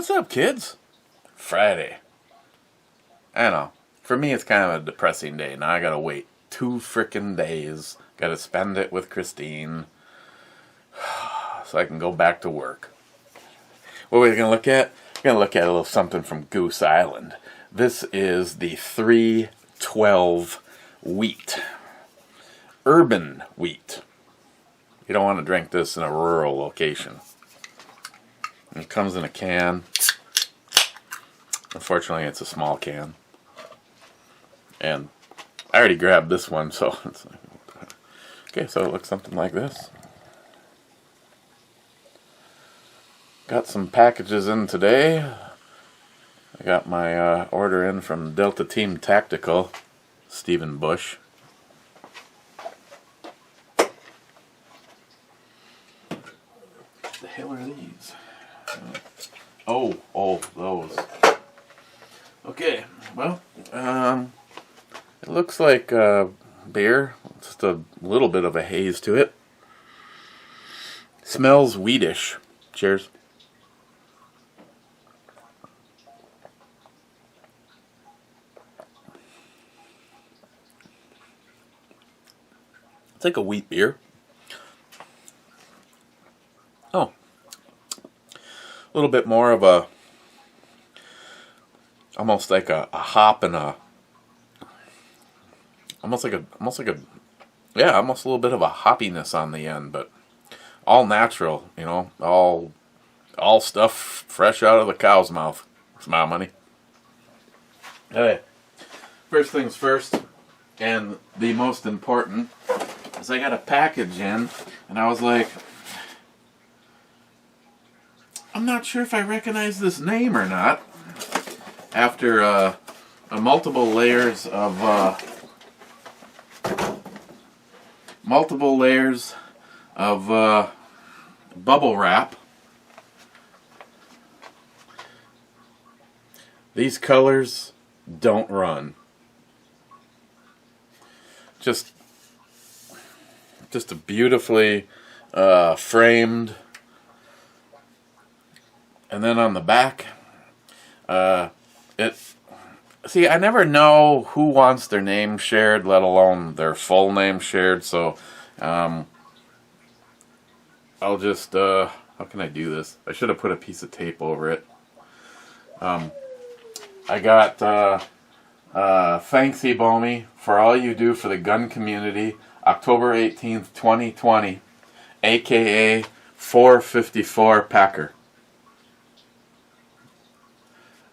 What's up, kids? Friday. I know. For me, it's kind of a depressing day. Now I gotta wait 2 frickin' days. Gotta spend it with Christine. So I can go back to work. What are we gonna look at? We're gonna look at a little something from Goose Island. This is the 312 wheat. Urban wheat. You don't want to drink this in a rural location. It comes in a can. Unfortunately, it's a small can. And I already grabbed this one, so it's okay. So it looks something like this. Got some packages in today. I got my order in from Delta Team Tactical, Stephen Bush. What the hell are these? Oh, those. Okay, well, it looks like beer. Just a little bit of a haze to it. Smells wheatish. Cheers. It's like a wheat beer. Oh. A little bit more of a, almost like a hop and a, almost a little bit of a hoppiness on the end, but all natural, you know, all stuff fresh out of the cow's mouth. Smile money. Okay. First things first, and the most important, is I got a package in, and I was like, I'm not sure if I recognize this name or not. After a multiple layers of bubble wrap. These colors don't run. Just a beautifully framed. And then on the back, see, I never know who wants their name shared, let alone their full name shared, so, I'll just, how can I do this? I should have put a piece of tape over it. I got, thanks, Ebomi, for all you do for the gun community, October 18th, 2020, aka 454 Pakr.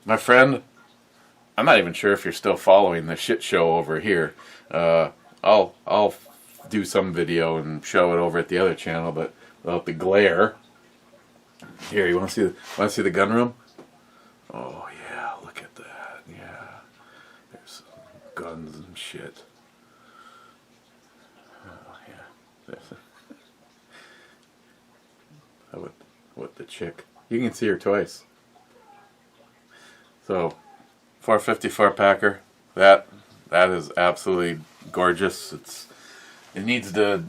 My friend, I'm not even sure if you're still following the shit show over here. I'll do some video and show it over at the other channel, but without the glare. Here, you want to see the gun room? Oh yeah, look at that. Yeah, there's guns and shit. Oh yeah. What the chick? You can see her twice. So, 454 Pakr, that is absolutely gorgeous. It needs to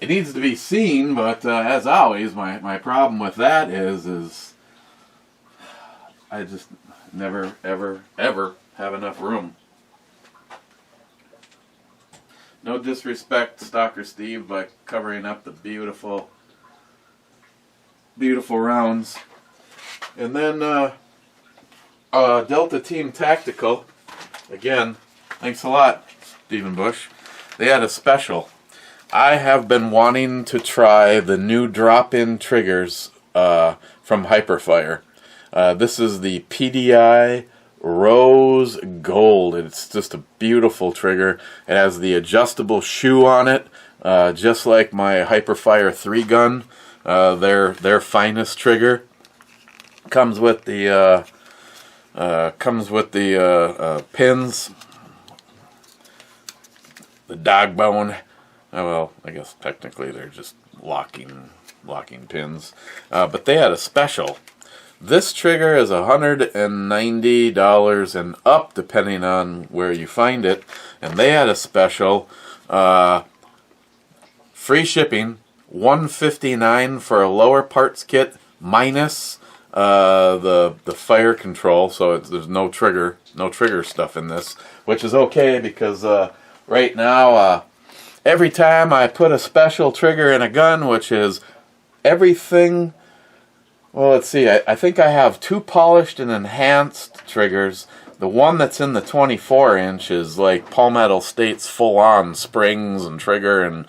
be seen, but as always, my problem with that is I just never ever have enough room. No disrespect, Stalker Steve, by covering up the beautiful rounds, and then. Delta Team Tactical, again, thanks a lot, Stephen Bush. They had a special. I have been wanting to try the new drop-in triggers from Hyperfire. This is the PDI Rose Gold. It's just a beautiful trigger. It has the adjustable shoe on it, just like my Hyperfire 3 gun, their finest trigger. Comes with the pins, the dog bone. Oh, well, I guess technically they're just locking pins. But they had a special. This trigger is $190 and up, depending on where you find it. And they had a special, free shipping, $159 for a lower parts kit minus the fire control, so there's no trigger stuff in this, which is okay because right now every time I put a special trigger in a gun, which is everything. Well, let's see. I think I have 2 polished and enhanced triggers. The one that's in the 24-inch is like Palmetto State's full-on springs and trigger and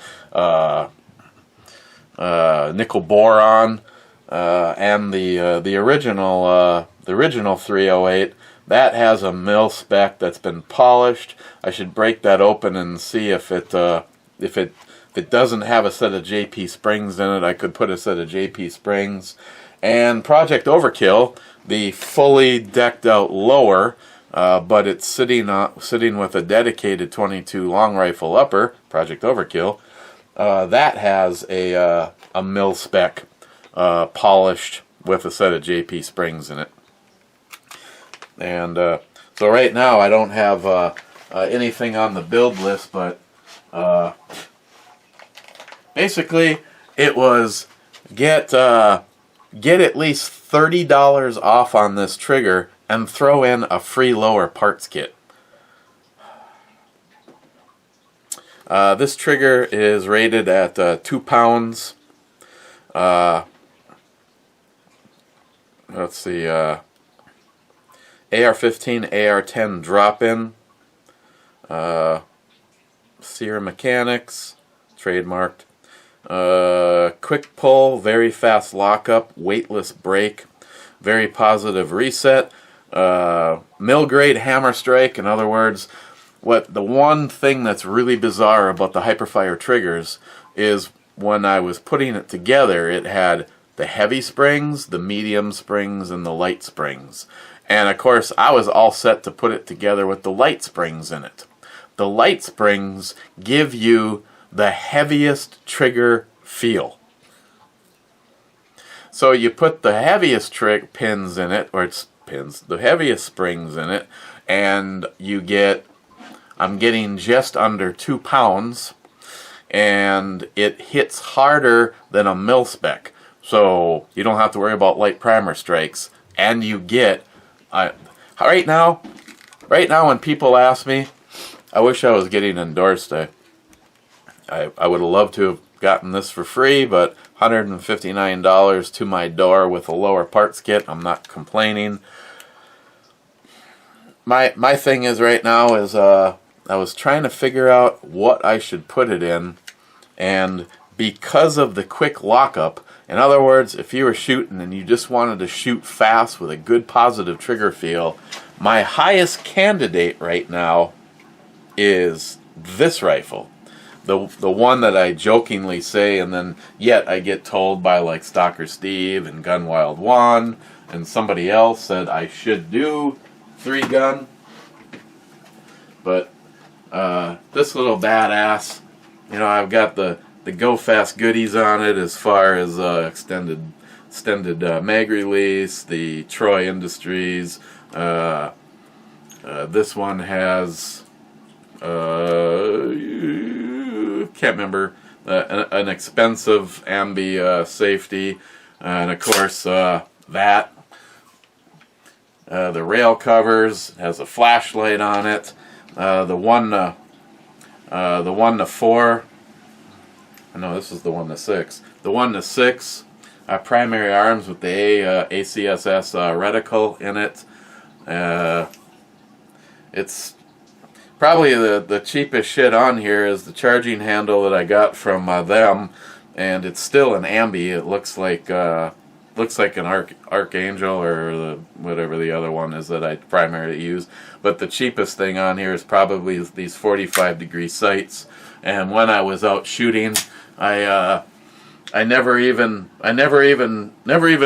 nickel boron, and the original 308 that has a mil spec that's been polished. I should break that open and see if it doesn't have a set of JP springs in it. I could put a set of JP springs. And Project Overkill, the fully decked out lower, but it's sitting with a dedicated 22 long rifle upper, Project Overkill, that has a mil spec polished with a set of JP springs in it. And so right now I don't have anything on the build list, but basically it was get at least $30 off on this trigger and throw in a free lower parts kit. This trigger is rated at 2 pounds. Let's see, AR-15, AR-10 drop-in, Sierra Mechanics, trademarked. Quick pull, very fast lockup, weightless brake, very positive reset, mill grade hammer strike. In other words, the one thing that's really bizarre about the Hyperfire triggers is when I was putting it together, it had the heavy springs, the medium springs, and the light springs. And of course, I was all set to put it together with the light springs in it. The light springs give you the heaviest trigger feel. So you put the heaviest pins in it, or it's pins, the heaviest springs in it, and you get, I'm getting just under 2 pounds, and it hits harder than a mil spec. So you don't have to worry about light primer strikes, and you get, right now when people ask me, I wish I was getting endorsed. I would have loved to have gotten this for free, but $159 to my door with a lower parts kit. I'm not complaining. My thing is right now is I was trying to figure out what I should put it in, and because of the quick lockup, in other words, if you were shooting and you just wanted to shoot fast with a good positive trigger feel, my highest candidate right now is this rifle. The one that I jokingly say, and then yet I get told by like Stalker Steve and Gunwild 1 and somebody else that I should do 3-gun. But this little badass, you know, I've got the Go Fast goodies on it as far as extended mag release, the Troy Industries. This one has can't remember, an expensive ambi safety, and of course that the rail covers has a flashlight on it. The 1-4. No, this is the 1-6. The 1-6 primary arms with the ACSS reticle in it. It's probably the cheapest shit on here is the charging handle that I got from them, and it's still an ambi. It looks like an Archangel or whatever the other one is that I primarily use. But the cheapest thing on here is probably these 45-degree sights. And when I was out shooting, I never even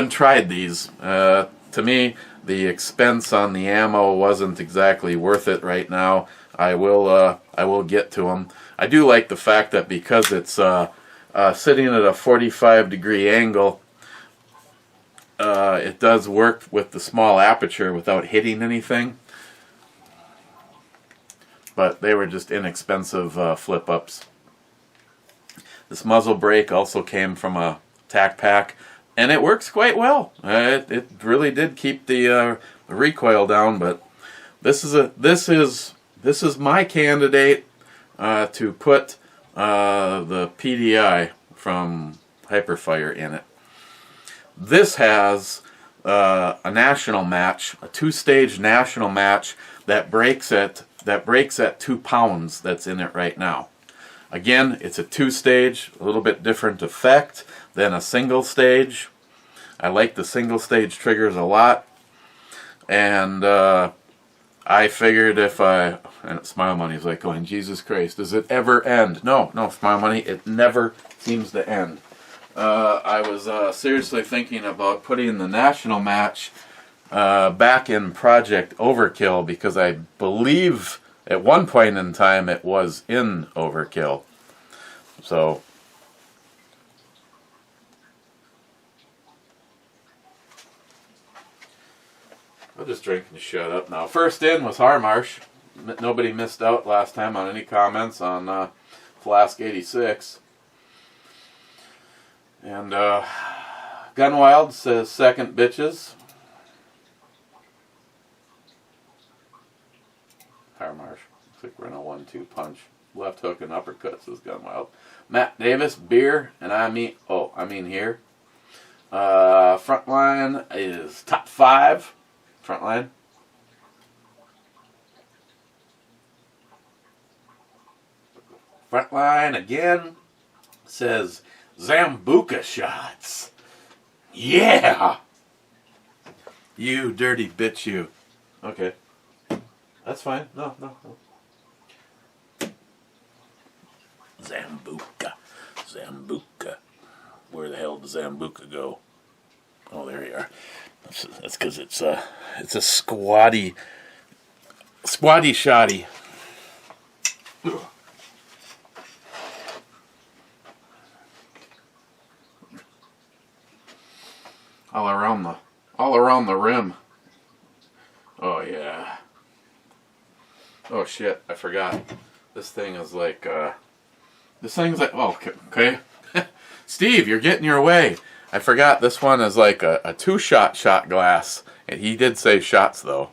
tried these. To me, the expense on the ammo wasn't exactly worth it right now. I will get to them. I do like the fact that because it's sitting at a 45-degree angle, it does work with the small aperture without hitting anything. But they were just inexpensive flip-ups. This muzzle brake also came from a tack pack. and it works quite well. It really did keep the recoil down. But this is my candidate to put the PDI from Hyperfire in it. This has a national match, a 2-stage national match that breaks at 2 pounds. That's in it right now. Again, it's a 2-stage, a little bit different effect than a single stage. I like the single stage triggers a lot, and I figured and Smile Money's like going, Jesus Christ, does it ever end? No, Smile Money, it never seems to end. I was seriously thinking about putting the national match back in Project Overkill, because I believe at one point in time it was in Overkill. So I'll just drink and shut up now. First in was Harmarsh. Nobody missed out last time on any comments on Flask 86. And Gunwild says second, bitches. Harmarsh. Looks like we're in a 1-2 punch. Left hook and uppercut, says Gunwild. Matt Davis, beer, and I mean here. Frontline is top 5. Frontline. Frontline again says Zambuca shots. Yeah! You dirty bitch, you. Okay. That's fine. No. Zambuca. Where the hell does Zambuca go? Oh, there you are. That's because it's a squatty shoddy. All around the rim. Oh yeah. Oh shit, I forgot. This thing is like oh, okay. Steve, you're getting your way. I forgot this one is like a 2-shot shot glass. And he did say shots though.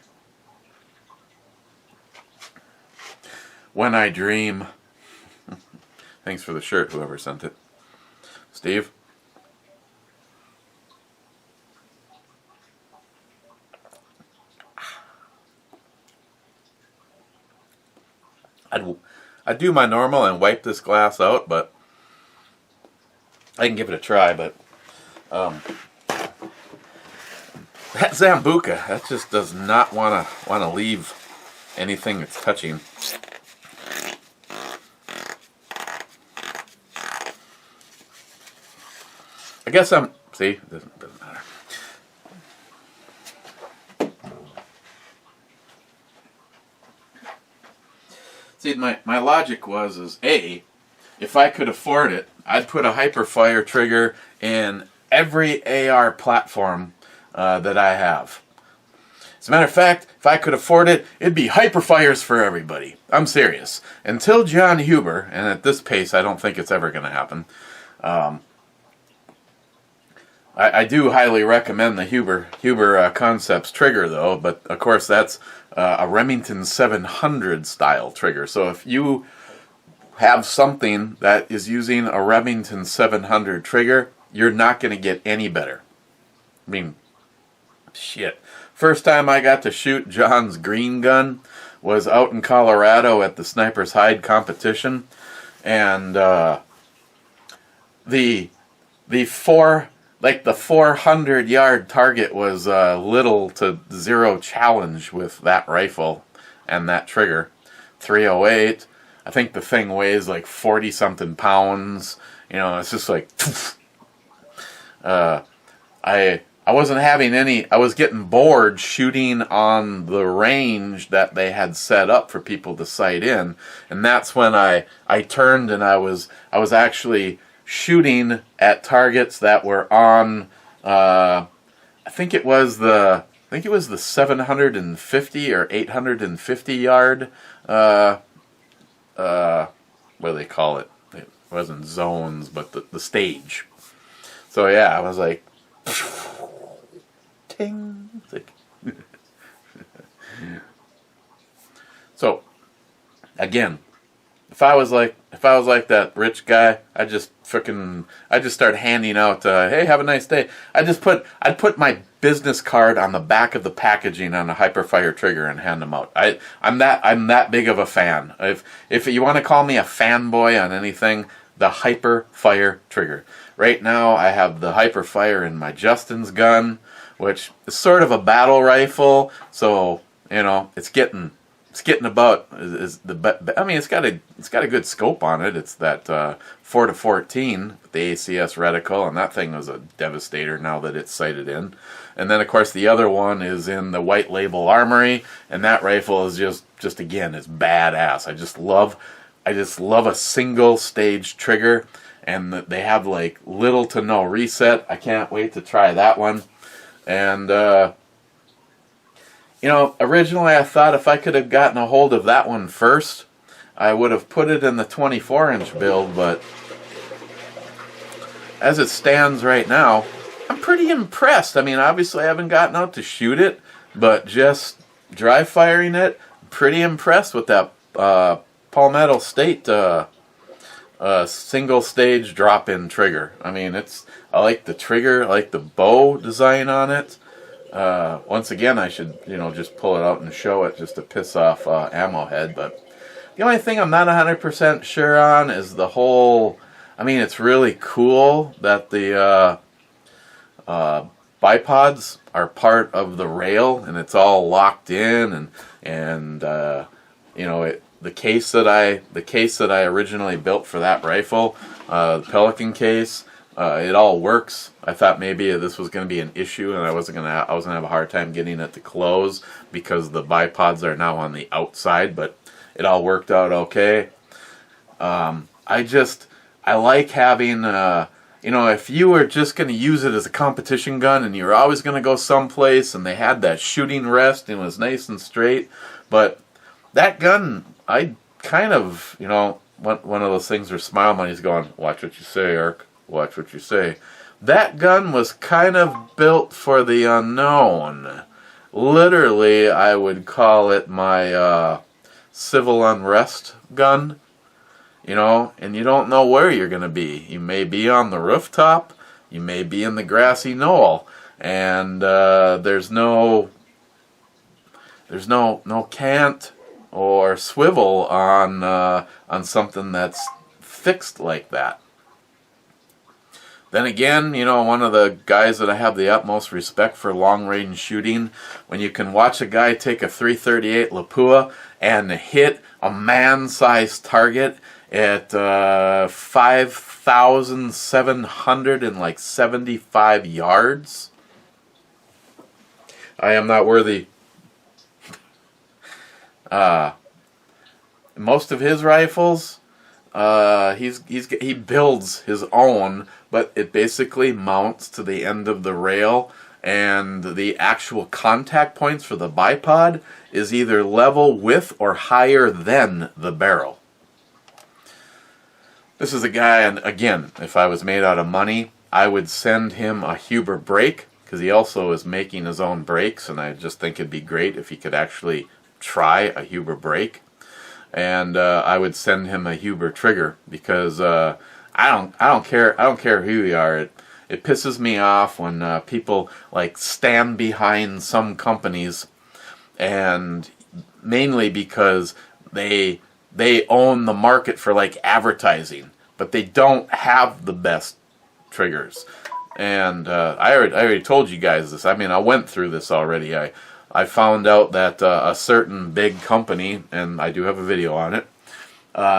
When I dream. Thanks for the shirt, whoever sent it. Steve? I'd do my normal and wipe this glass out, but I can give it a try. But that Zambuca, that just does not want to leave anything it's touching. I guess see, it doesn't matter. See, my logic is if I could afford it, I'd put a Hyperfire trigger in every AR platform that I have. As a matter of fact, if I could afford it, it'd be Hyperfires for everybody. I'm serious. Until John Huber, and at this pace I don't think it's ever going to happen, I do highly recommend the Huber Concepts trigger though, but of course that's a Remington 700 style trigger. So if you have something that is using a Remington 700 trigger, you're not going to get any better. I mean, shit. First time I got to shoot John's green gun was out in Colorado at the Sniper's Hide competition, and the 400-yard target was little to zero challenge with that rifle and that trigger. 308. I think the thing weighs like 40-something pounds. You know, it's just like. I wasn't having any. I was getting bored shooting on the range that they had set up for people to sight in, and that's when I turned and I was actually shooting at targets that were on. I think it was the 750 or 850 yard. What do they call it? It wasn't zones, but the stage. So yeah, I was like, ting. So, again, if I was like that rich guy, I'd just start handing out, hey, have a nice day. I'd put my business card on the back of the packaging on a Hyperfire trigger and hand them out. I'm that big of a fan. If you want to call me a fanboy on anything, the Hyperfire trigger. Right now, I have the Hyperfire in my Justin's gun, which is sort of a battle rifle. So it's getting about I mean, it's got a good scope on it. It's that 4-14 with the ACS reticle, and that thing was a devastator now that it's sighted in. And then of course the other one is in the White Label Armory, and that rifle is just again, it's badass. I just love a single stage trigger, and they have like little to no reset. I can't wait to try that one. And originally I thought if I could have gotten a hold of that one first, I would have put it in the 24-inch build, but as it stands right now, I'm pretty impressed. I mean, obviously I haven't gotten out to shoot it, but just dry firing it, I'm pretty impressed with that Palmetto State single stage drop-in trigger. I mean, I like the trigger, I like the bow design on it. Once again, I should, just pull it out and show it just to piss off Ammo Head. But the only thing I'm not 100% sure on is the whole. I mean, it's really cool that the bipods are part of the rail and it's all locked in, and the case that I originally built for that rifle, the Pelican case. It all works. I thought maybe this was going to be an issue, and I was going to have a hard time getting it to close because the bipods are now on the outside. But it all worked out okay. I like having, if you were just going to use it as a competition gun, and you were always going to go someplace, and they had that shooting rest and it was nice and straight. But that gun, I kind of, one of those things where Smile Money's going, watch what you say, Eric. Watch what you say. That gun was kind of built for the unknown. Literally, I would call it my civil unrest gun. And you don't know where you're going to be. You may be on the rooftop. You may be in the grassy knoll. And there's no cant or swivel on something that's fixed like that. Then again, one of the guys that I have the utmost respect for long-range shooting, when you can watch a guy take a .338 Lapua and hit a man-sized target at 5,775 yards. I am not worthy. Most of his rifles, he builds his own, but it basically mounts to the end of the rail, and the actual contact points for the bipod is either level with or higher than the barrel. This is a guy, and again, if I was made out of money, I would send him a Huber brake, because he also is making his own brakes, and I just think it'd be great if he could actually try a Huber brake. And I would send him a Huber trigger, because I don't care who you are. It pisses me off when people like stand behind some companies, and mainly because they own the market for like advertising, but they don't have the best triggers. And I already told you guys this. I mean, I went through this already. I found out that a certain big company, and I do have a video on it,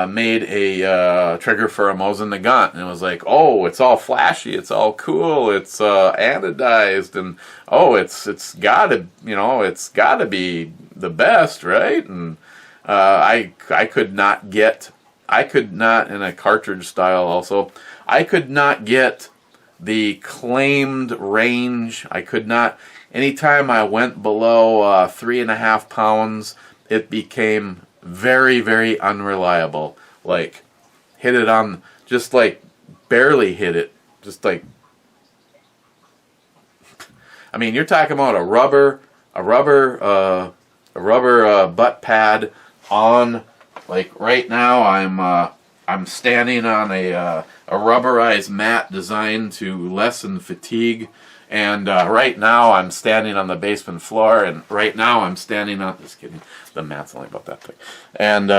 made a trigger for a Mosin Nagant, and it was like, oh, it's all flashy, it's all cool, it's anodized, and oh, it's gotta be the best, right? And I could not, in a cartridge style also, I could not get the claimed range. I could not. Anytime I went below 3.5 pounds, it became very, very unreliable. Like, hit it on, just like barely hit it, just like I mean, you're talking about a rubber butt pad on. Like right now, I'm standing on a rubberized mat designed to lessen fatigue. And right now I'm standing on the basement floor, and right now I'm standing on, just kidding, the mat's only about that thick. And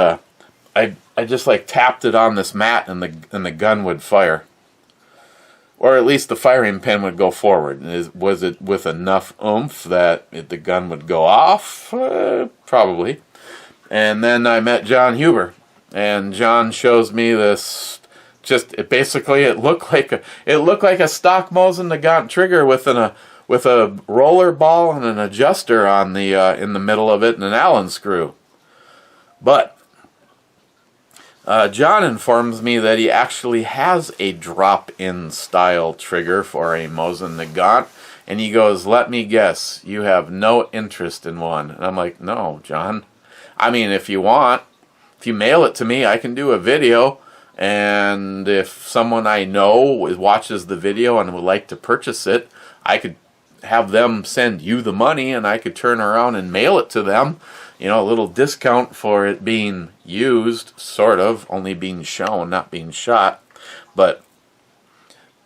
I just like tapped it on this mat, and the gun would fire. Or at least the firing pin would go forward. Was it with enough oomph that the gun would go off? Probably. And then I met John Huber, and John shows me this. It looked like a stock Mosin Nagant trigger with a roller ball and an adjuster on the in the middle of it and an Allen screw. But John informs me that he actually has a drop-in style trigger for a Mosin Nagant, and he goes, "Let me guess, you have no interest in one." And I'm like, "No, John. I mean, if you mail it to me, I can do a video." And if someone I know watches the video and would like to purchase it, I could have them send you the money, and I could turn around and mail it to them. You know, a little discount for it being used, sort of, only being shown, not being shot. But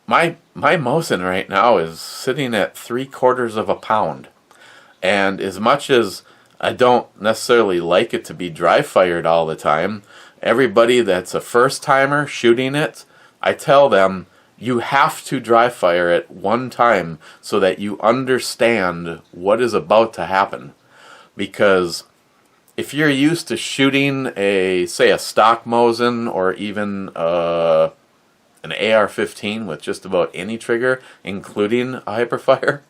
my Mosin right now is sitting at 3/4 pounds. And as much as I don't necessarily like it to be dry fired all the time, everybody that's a first timer shooting it, I tell them, you have to dry fire it one time so that you understand what is about to happen. Because if you're used to shooting say a stock Mosin or even an AR-15 with just about any trigger, including a hyperfire,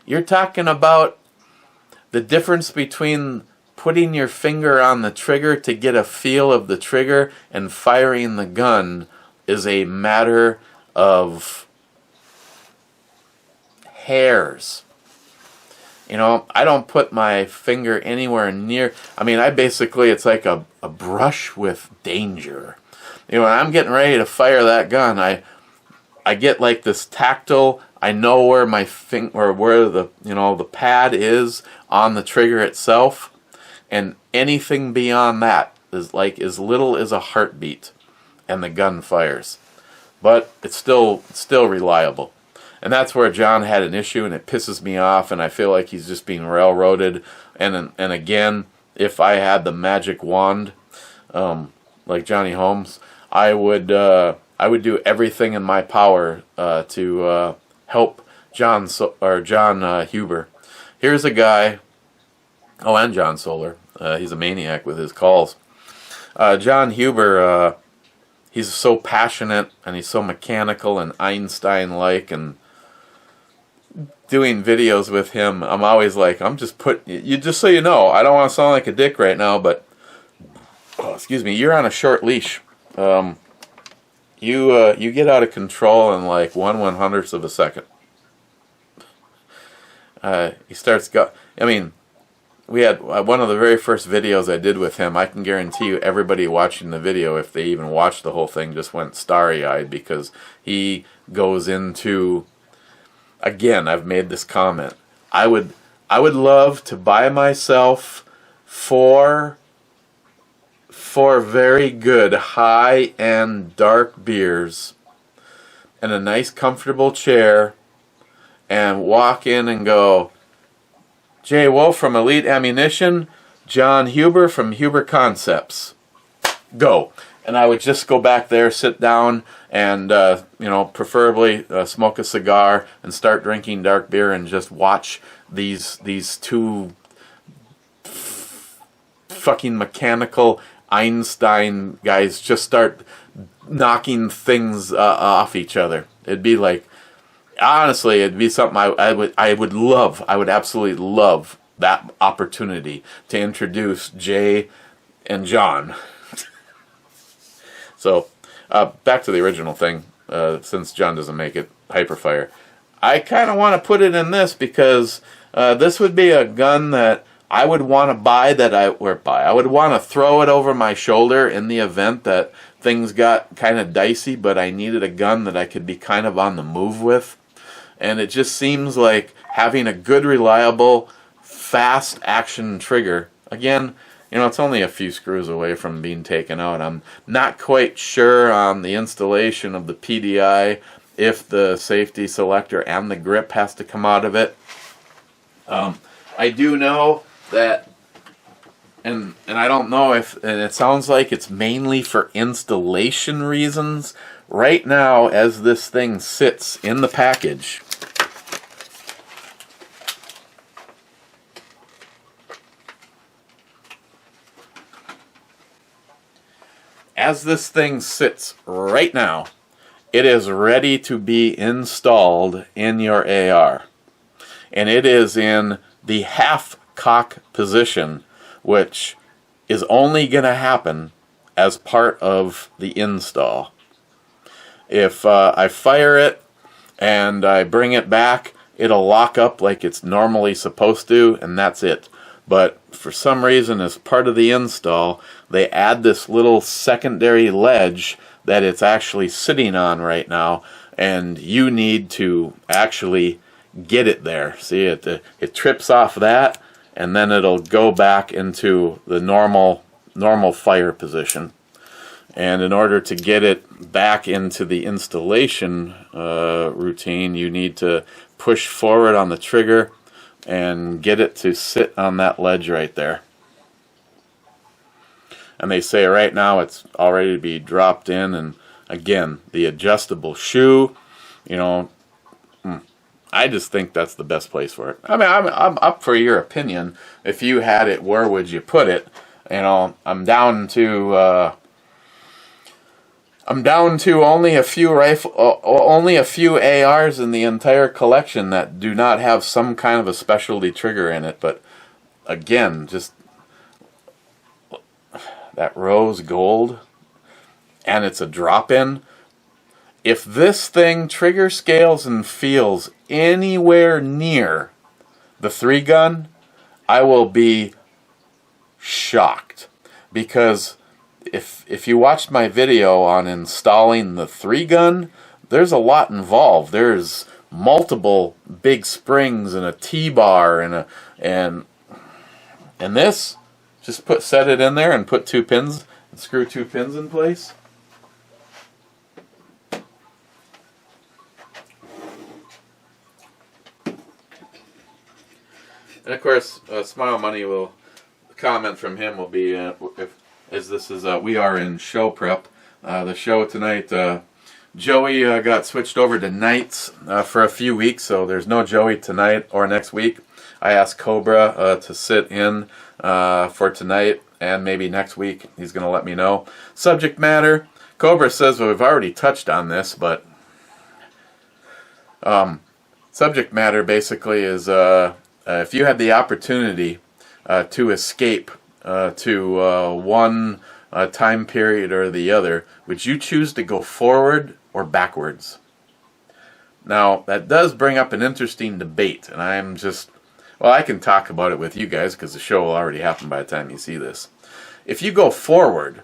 you're talking about the difference between putting your finger on the trigger to get a feel of the trigger and firing the gun is a matter of hairs. You know, I don't put my finger anywhere near, I mean, it's like a brush with danger. You know, when I'm getting ready to fire that gun, I get like this tactile, I know where my finger, or where the pad is on the trigger itself. And anything beyond that is like as little as a heartbeat, and the gun fires. But it's still reliable. And that's where John had an issue, and it pisses me off, and I feel like he's just being railroaded. And again, if I had the magic wand, like Johnny Holmes, I would do everything in my power to help John Huber. Here's a guy. Oh, and John Solar. He's a maniac with his calls. John Huber, he's so passionate, and he's so mechanical and Einstein-like, and doing videos with him, I'm always like, just so you know, I don't want to sound like a dick right now, but, excuse me, you're on a short leash. You get out of control in like 1/100th of a second. He starts we had one of the very first videos I did with him. I can guarantee you everybody watching the video, if they even watched the whole thing, just went starry-eyed, because he goes into, again, I've made this comment, I would love to buy myself four very good high-end dark beers and a nice comfortable chair and walk in and go, Jay Wolf from Elite Ammunition, John Huber from Huber Concepts. Go. And I would just go back there, sit down, and preferably smoke a cigar and start drinking dark beer and just watch these two fucking mechanical Einstein guys just start knocking things off each other. It'd be like, honestly, it'd be something I would love. I would absolutely love that opportunity to introduce Jay and John. So, back to the original thing, since John doesn't make it, Hyperfire. I kind of want to put it in this because this would be a gun that I would want to buy, I would want to throw it over my shoulder in the event that things got kind of dicey, but I needed a gun that I could be kind of on the move with. and it just seems like having a good, reliable, fast action trigger. Again, it's only a few screws away from being taken out. I'm not quite sure on the installation of the PDI if the safety selector and the grip has to come out of it. I do know that, and I don't know if, and it sounds like it's mainly for installation reasons. Right now, as this thing sits in the package, right now, it is ready to be installed in your AR. And it is in the half cock position, which is only going to happen as part of the install. If I fire it and I bring it back, it'll lock up like it's normally supposed to, and that's it. But for some reason, as part of the install, they add this little secondary ledge that it's actually sitting on right now, and you need to actually get it there. See, it trips off that, and then it'll go back into the normal fire position. And in order to get it back into the installation routine, you need to push forward on the trigger and get it to sit on that ledge right there. And they say right now it's all ready to be dropped in. And again, the adjustable shoe, I just think that's the best place for it. I mean, I'm up for your opinion. If you had it, where would you put it? I'm down to only a few ARs in the entire collection that do not have some kind of a specialty trigger in it. But again, just that rose gold, and it's a drop-in. If this thing trigger scales and feels anywhere near the 3-gun, I will be shocked. Because if you watched my video on installing the 3-gun, there's a lot involved. There's multiple big springs and a T-bar and this, just set it in there and put 2 pins and screw 2 pins in place. And of course, Smile Money will comment from him will be we are in show prep. The show tonight, Joey got switched over to nights for a few weeks, so there's no Joey tonight or next week. I asked Cobra to sit in for tonight and maybe next week. He's going to let me know. Subject matter, Cobra says, well, we've already touched on this, but subject matter basically is if you had the opportunity to escape to one time period or the other, would you choose to go forward or backwards? Now, that does bring up an interesting debate, and I can talk about it with you guys because the show will already happen by the time you see this. If you go forward,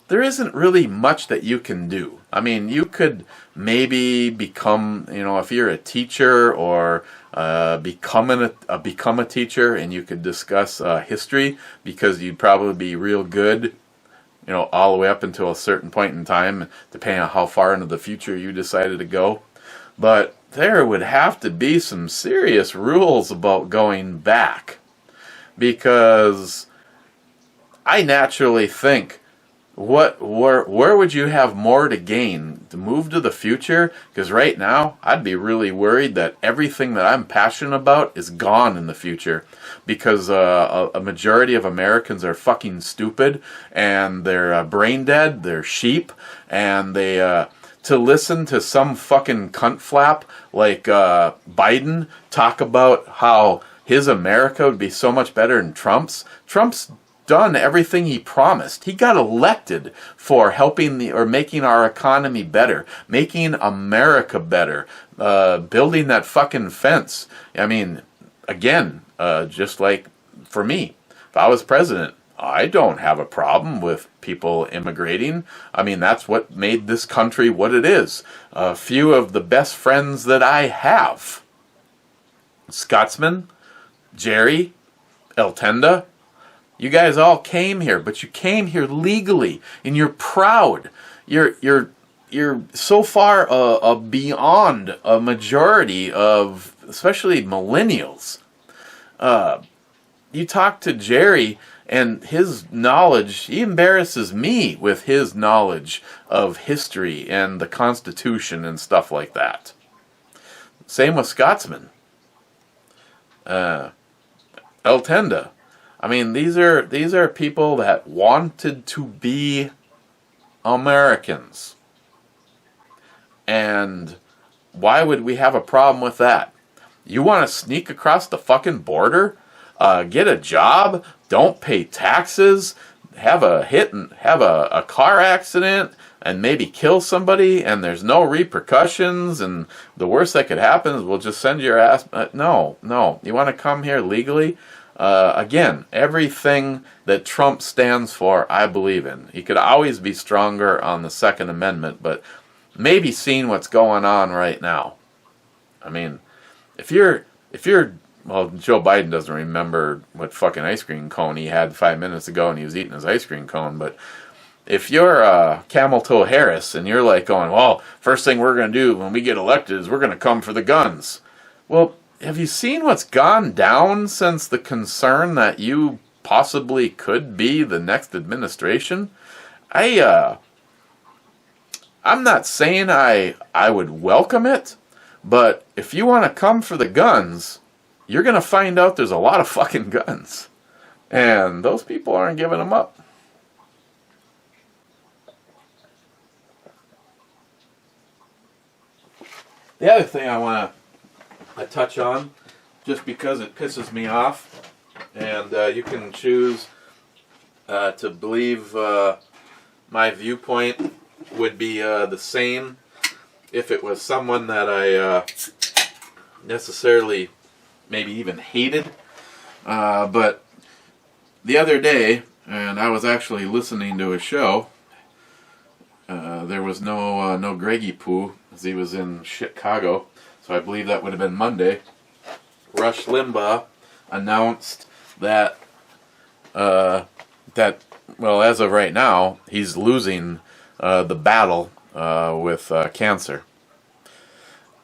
there isn't really much that you can do. I mean, you could maybe become, if you're a teacher or become a teacher, and you could discuss history, because you'd probably be real good, all the way up until a certain point in time, depending on how far into the future you decided to go. But there would have to be some serious rules about going back, because I naturally think, where would you have more to gain? To move to the future? Because right now, I'd be really worried that everything that I'm passionate about is gone in the future. Because a majority of Americans are fucking stupid, and they're brain dead, they're sheep, and they to listen to some fucking cunt flap like Biden talk about how his America would be so much better than Trump's. Trump's done everything he promised. He got elected for helping making our economy better, making America better, building that fucking fence. I mean, again, just like for me, if I was president, I don't have a problem with people immigrating. I mean, that's what made this country what it is. A few of the best friends that I have, Scotsman, Jerry, Eltenda, you guys all came here, but you came here legally, and you're proud. You're so far beyond a majority of, especially millennials. You talk to Jerry, and his knowledge, he embarrasses me with his knowledge of history and the Constitution and stuff like that. Same with Scotsman. Eltenda. I mean, these are people that wanted to be Americans. And why would we have a problem with that? You want to sneak across the fucking border? Get a job? Don't pay taxes? Have a car accident and maybe kill somebody, and there's no repercussions, and the worst that could happen is we'll just send your ass. No. You want to come here legally? Again, everything that Trump stands for, I believe in. He could always be stronger on the Second Amendment, but maybe seeing what's going on right now. I mean, if you're, well, Joe Biden doesn't remember what fucking ice cream cone he had 5 minutes ago, and he was eating his ice cream cone, but if you're Camel Toe Harris and you're like going, well, first thing we're going to do when we get elected is we're going to come for the guns. Well, have you seen what's gone down since the concern that you possibly could be the next administration? I'm not saying I would welcome it, but if you want to come for the guns, you're going to find out there's a lot of fucking guns. And those people aren't giving them up. The other thing I want to touch on, just because it pisses me off, and you can choose to believe my viewpoint would be the same if it was someone that I necessarily maybe even hated. But the other day, and I was actually listening to a show, there was no Greggy Poo, as he was in Chicago, so I believe that would have been Monday. Rush Limbaugh announced that well, as of right now, he's losing the battle with cancer.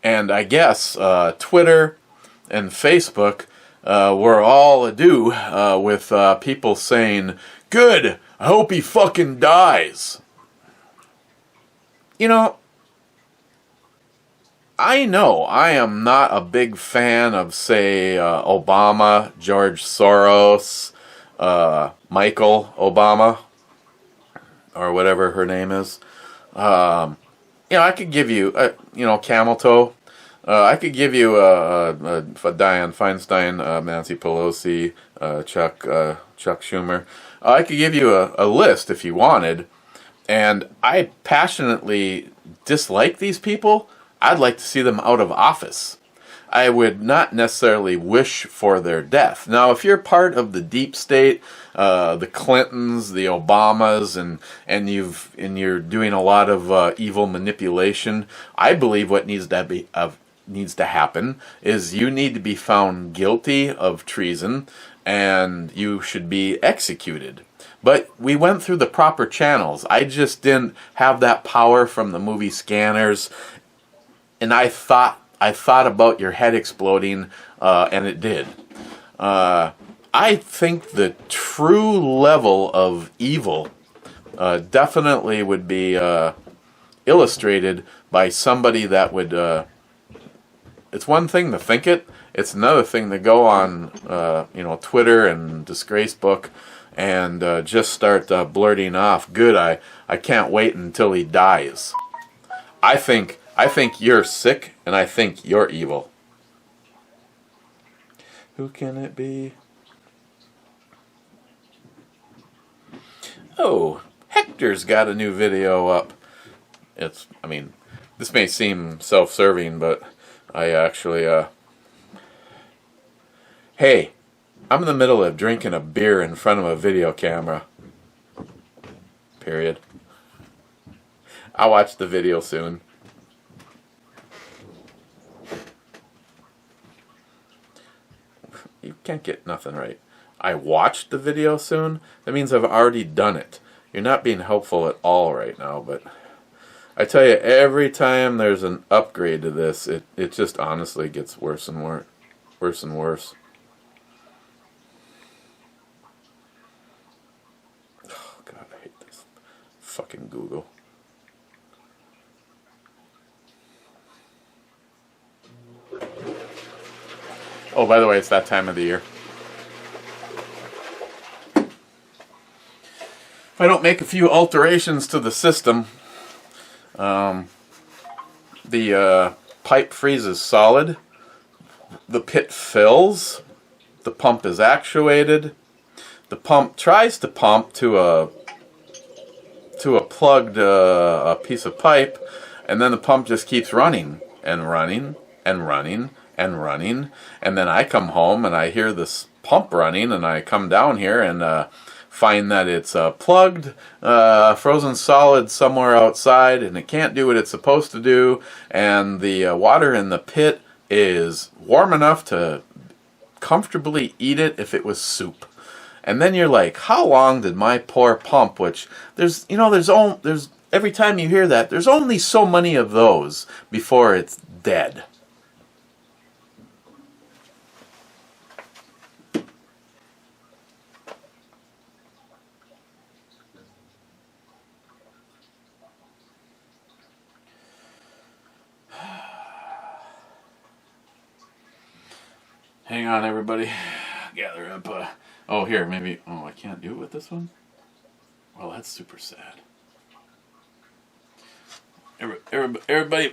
And I guess Twitter and Facebook were all ado with people saying, "Good, I hope he fucking dies." You know I am not a big fan of, say, Obama, George Soros, Michael Obama, or whatever her name is. I could give you, Camel Toe. I could give you Dianne Feinstein, Nancy Pelosi, Chuck Schumer. I could give you a list if you wanted. And I passionately dislike these people. I'd like to see them out of office. I would not necessarily wish for their death. Now, if you're part of the deep state, the Clintons, the Obamas, and you're doing a lot of evil manipulation, I believe what needs to happen is you need to be found guilty of treason, and you should be executed. But we went through the proper channels. I just didn't have that power from the movie Scanners, and I thought about your head exploding, and it did. I think the true level of evil definitely would be illustrated by somebody that would... it's one thing to think it. It's another thing to go on Twitter and Disgracebook and just start blurting off, "Good, I can't wait until he dies." I think you're sick, and I think you're evil. Who can it be? Oh, Hector's got a new video up. This may seem self-serving, but I actually, hey, I'm in the middle of drinking a beer in front of a video camera. Period. I'll watch the video soon. You can't get nothing right. I watched the video soon? That means I've already done it. You're not being helpful at all right now, but I tell you, every time there's an upgrade to this, it just honestly gets worse and worse. Worse and worse. Oh, God, I hate this. Fucking Google. Oh, by the way, it's that time of the year. If I don't make a few alterations to the system, the pipe freezes solid, the pit fills, the pump is actuated, the pump tries to pump to a plugged a piece of pipe, and then the pump just keeps running and running and running and running, and then I come home and I hear this pump running, and I come down here and find that it's plugged, frozen solid somewhere outside, and it can't do what it's supposed to do, and the water in the pit is warm enough to comfortably eat it if it was soup. And then you're like, how long did my poor pump, which there's every time you hear that, there's only so many of those before it's dead. Hang on, everybody. Gather up. Oh, here, maybe. Oh, I can't do it with this one? Well, that's super sad. Everybody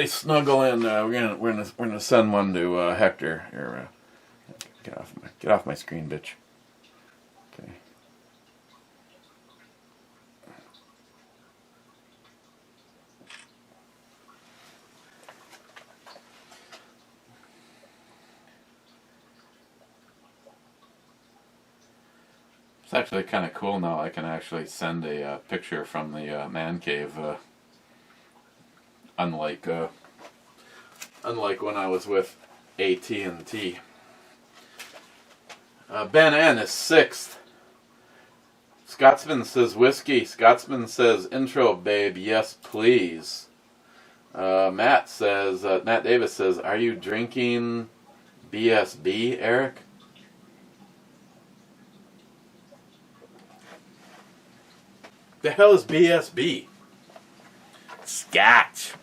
snuggle in. We're gonna send one to Hector. Here, get off my screen, bitch. Okay. It's actually kind of cool now. I can actually send a picture from the man cave. Unlike when I was with AT&T. Ben N is 6th. Scotsman says whiskey. Scotsman says intro, babe. Yes, please. Matt Davis says, are you drinking BSB, Eric? The hell is BSB? Scotch.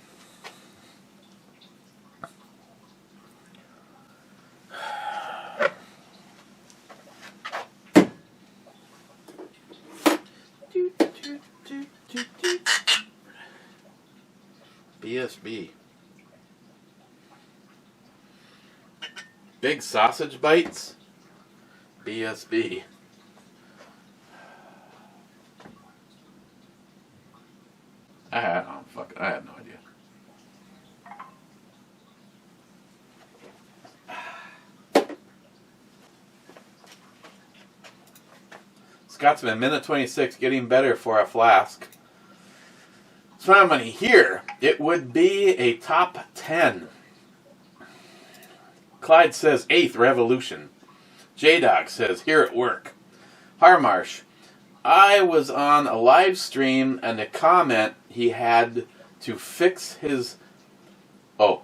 BSB. Big sausage bites? BSB. I had no idea. Scotsman, minute 26, getting better for a flask. So how many here? It would be a top 10. Clyde says 8th revolution. J-Dog says here at work. Harmarsh, I was on a live stream and a comment he had to fix his... Oh,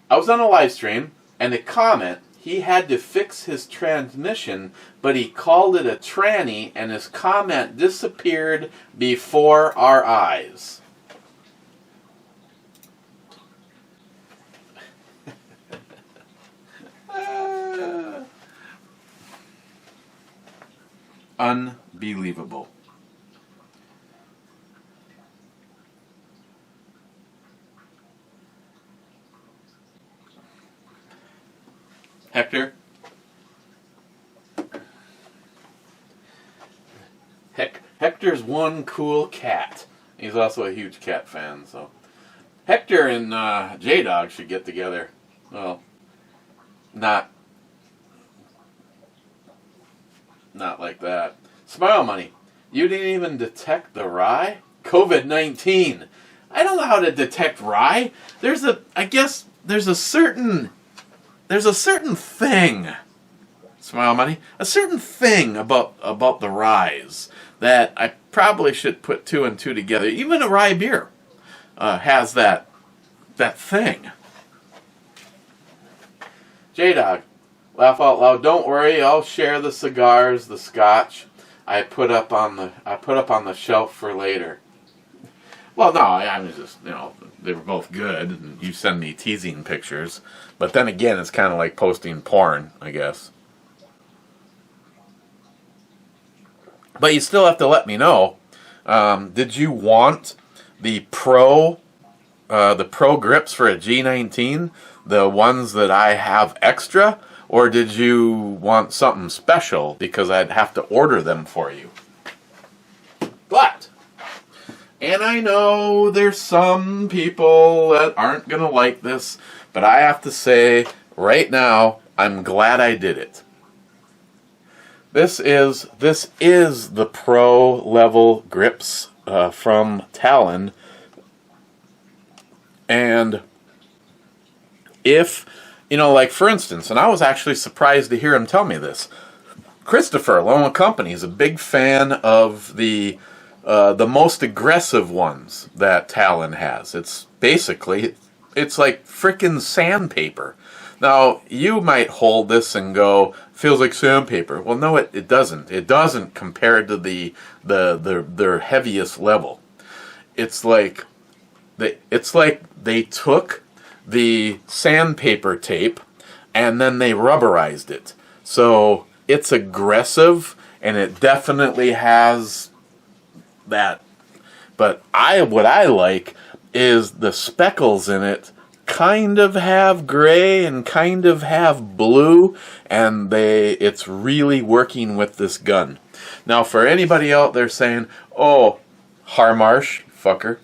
I was on a live stream and a comment he had to fix his transmission, but he called it a tranny and his comment disappeared before our eyes. Unbelievable. Hector? Hector's one cool cat. He's also a huge cat fan, so Hector and J-Dog should get together. Well, not not like that. Smile Money. You didn't even detect the rye? COVID-19. I don't know how to detect rye. I guess there's a certain thing. Smile Money. A certain thing about the ryes that I probably should put 2 and 2 together. Even a rye beer has that thing. J-Dog. Laugh out loud. Don't worry, I'll share the cigars, the scotch I put up on the shelf for later. Well, no, I was just, they were both good, and you send me teasing pictures. But then again, it's kind of like posting porn, I guess. But you still have to let me know. Did you want the Pro grips for a G19, the ones that I have extra, or did you want something special because I'd have to order them for you? But, and I know there's some people that aren't going to like this, but I have to say, right now, I'm glad I did it. This is the Pro level grips from Talon. And if, like for instance, and I was actually surprised to hear him tell me this, Christopher, Lone Company, is a big fan of the most aggressive ones that Talon has. It's basically, it's like frickin' sandpaper. Now, you might hold this and go, feels like sandpaper. Well, no, it doesn't. It doesn't compared to their heaviest level. It's like they took the sandpaper tape and then they rubberized it. So it's aggressive and it definitely has that. But what I like is the speckles in it kind of have gray and kind of have blue, and it's really working with this gun. Now, for anybody out there saying, "Oh, Harmarsh, fucker,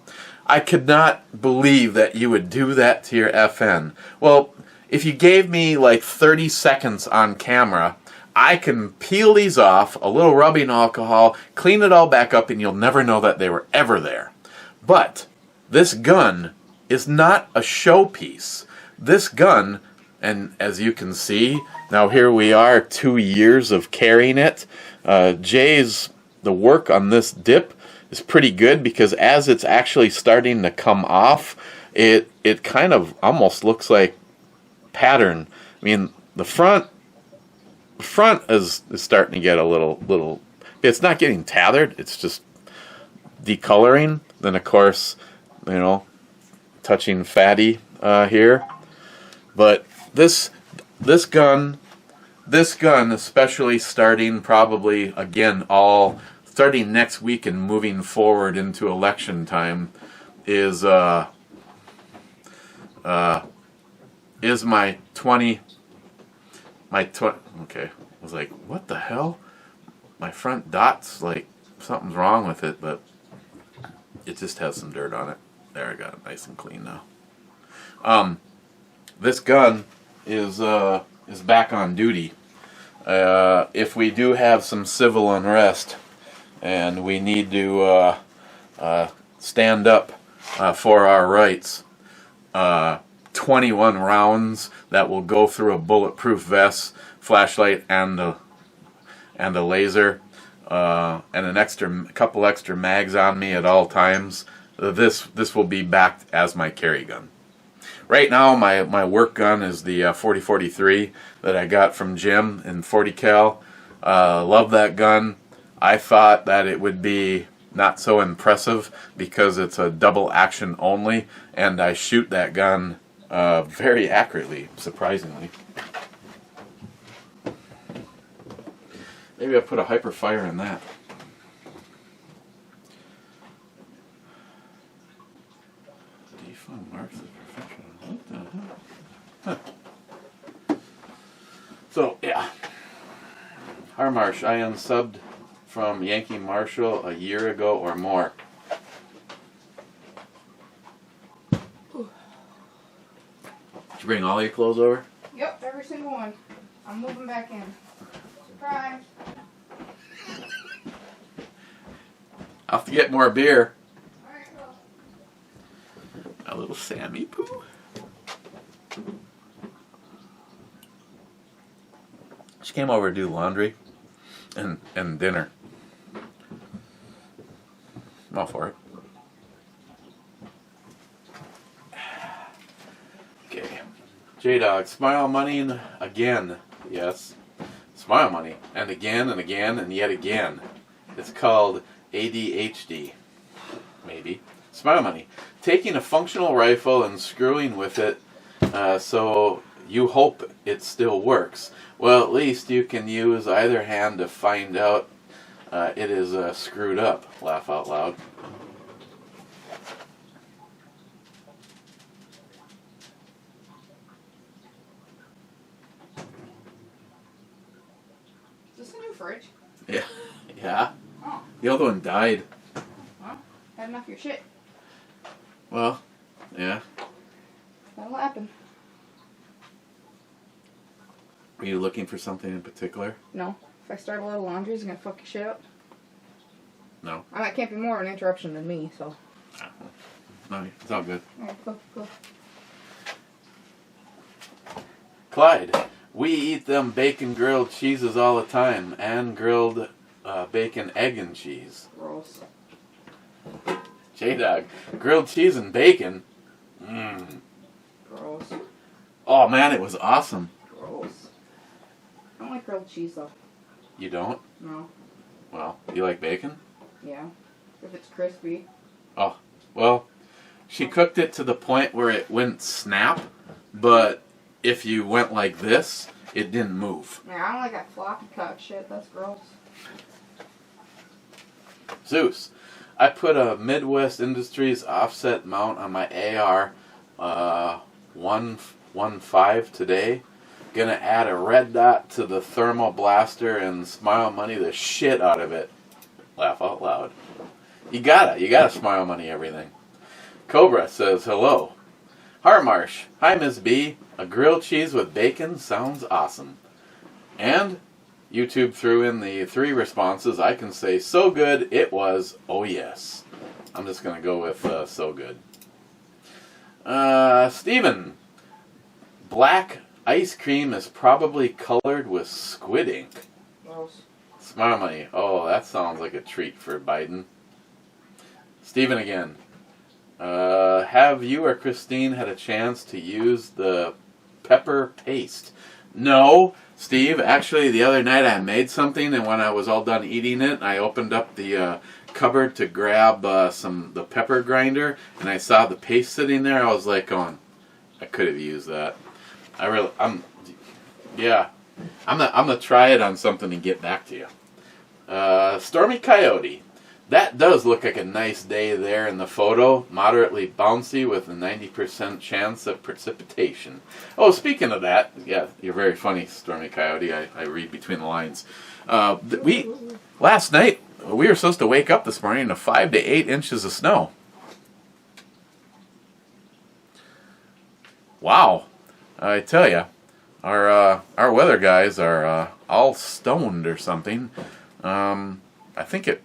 I could not believe that you would do that to your FN." Well, if you gave me like 30 seconds on camera, I can peel these off, a little rubbing alcohol, clean it all back up, and you'll never know that they were ever there. But this gun is not a showpiece. This gun, and as you can see, now here we are, 2 years of carrying it. The work on this dip is pretty good because as it's actually starting to come off, it kind of almost looks like pattern. I mean, the front is starting to get a little. It's not getting tethered. It's just decoloring. Then of course, touching fatty here. But this gun, especially starting probably again starting next week and moving forward into election time, is my 20. Okay, I was like, what the hell? My front dot's like something's wrong with it, but it just has some dirt on it. There, I got it nice and clean now. This gun is back on duty. If we do have some civil unrest and we need to stand up for our rights, 21 rounds that will go through a bulletproof vest, flashlight, and a laser, and a couple extra mags on me at all times. This will be backed as my carry gun. Right now, my work gun is the 40-43 that I got from Jim in 40 cal. Love that gun. I thought that it would be not so impressive because it's a double action only, and I shoot that gun very accurately, surprisingly. Maybe I'll put a hyper fire in that. Defund marks as professional. What the hell? Huh. So, yeah. Harmarsh, I unsubbed from Yankee Marshall a year ago or more. Did you bring all your clothes over? Yep, every single one. I'm moving back in. Surprise. I'll have to get more beer. A little Sammy poo. She came over to do laundry and dinner. I'm all for it. Okay. J-Dog, smile money again. Yes. Smile money. And again and again and yet again. It's called ADHD. Maybe. Smile money. Taking a functional rifle and screwing with it so you hope it still works. Well, at least you can use either hand to find out it is screwed up. Laugh out loud. Is this a new fridge? Yeah. Yeah. Oh. The other one died. Well, had enough of your shit. Well, yeah. That'll happen. Are you looking for something in particular? No. If I start a lot of laundry, is it gonna fuck your shit up? No. That can't be more of an interruption than me, so. No, it's all good. Alright, go. Clyde, we eat them bacon grilled cheeses all the time, and grilled bacon, egg, and cheese. Gross. J-Dog, grilled cheese and bacon? Mmm. Gross. Oh man, it was awesome. Gross. I don't like grilled cheese, though. You don't? No. Well, you like bacon? Yeah. If it's crispy. Oh, well, she cooked it to the point where it wouldn't snap, but if you went like this, it didn't move. Yeah, I don't like that floppy cut shit. That's gross. Zeus, I put a Midwest Industries offset mount on my AR 115 today. Gonna add a red dot to the thermal blaster and smile money the shit out of it. Laugh out loud. You gotta smile money everything. Cobra says hello. Harmarsh, hi Miss B. A grilled cheese with bacon sounds awesome. And YouTube threw in the 3 responses. I can say so good it was, oh yes. I'm just gonna go with so good. Steven, black ice cream is probably colored with squid ink. Gross. Smile money. Oh, that sounds like a treat for Biden. Steven again. Have you or Christine had a chance to use the pepper paste? No, Steve. Actually, the other night I made something, and when I was all done eating it, I opened up the cupboard to grab the pepper grinder, and I saw the paste sitting there. I was like, going, I could have used that. I'm gonna try it on something and get back to you. Stormy Coyote. That does look like a nice day there in the photo. Moderately bouncy with a 90% chance of precipitation. Oh, speaking of that, yeah, you're very funny, Stormy Coyote. I read between the lines. Last night, we were supposed to wake up this morning to 5 to 8 inches of snow. Wow. I tell you, our weather guys are all stoned or something. I think it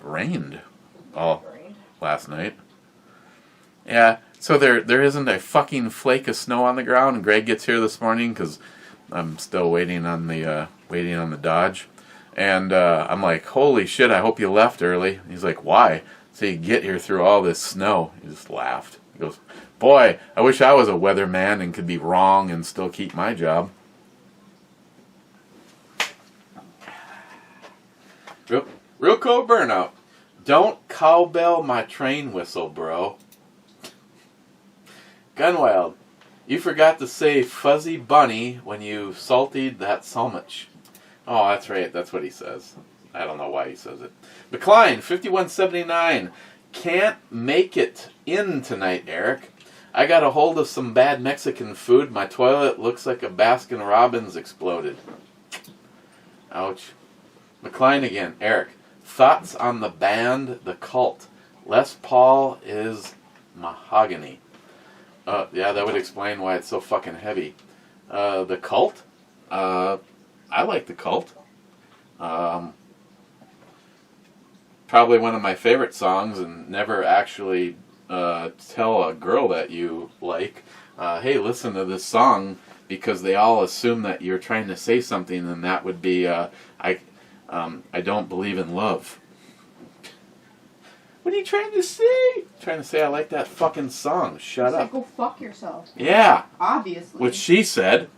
rained last night. Yeah, so there isn't a fucking flake of snow on the ground. And Greg gets here this morning because I'm still waiting on the Dodge, and I'm like, holy shit! I hope you left early. And he's like, why? So you get here through all this snow. He just laughed. He goes, boy, I wish I was a weatherman and could be wrong and still keep my job. Real cold burnout. Don't cowbell my train whistle, bro. Gunwild, you forgot to say fuzzy bunny when you saltied that so much. Oh, that's right. That's what he says. I don't know why he says it. McLean, 5179. Can't make it in tonight, Eric. I got a hold of some bad Mexican food. My toilet looks like a Baskin Robbins exploded. Ouch. McLean again. Eric, thoughts on the band The Cult? Les Paul is mahogany. Yeah, that would explain why it's so fucking heavy. The Cult? I like The Cult. probably one of my favorite songs, and never actually tell a girl that you like, hey, listen to this song, because they all assume that you're trying to say something, and that would be, I don't believe in love. What are you trying to say? Trying to say I like that fucking song. Shut up. Go fuck yourself. Yeah. Obviously. Which she said,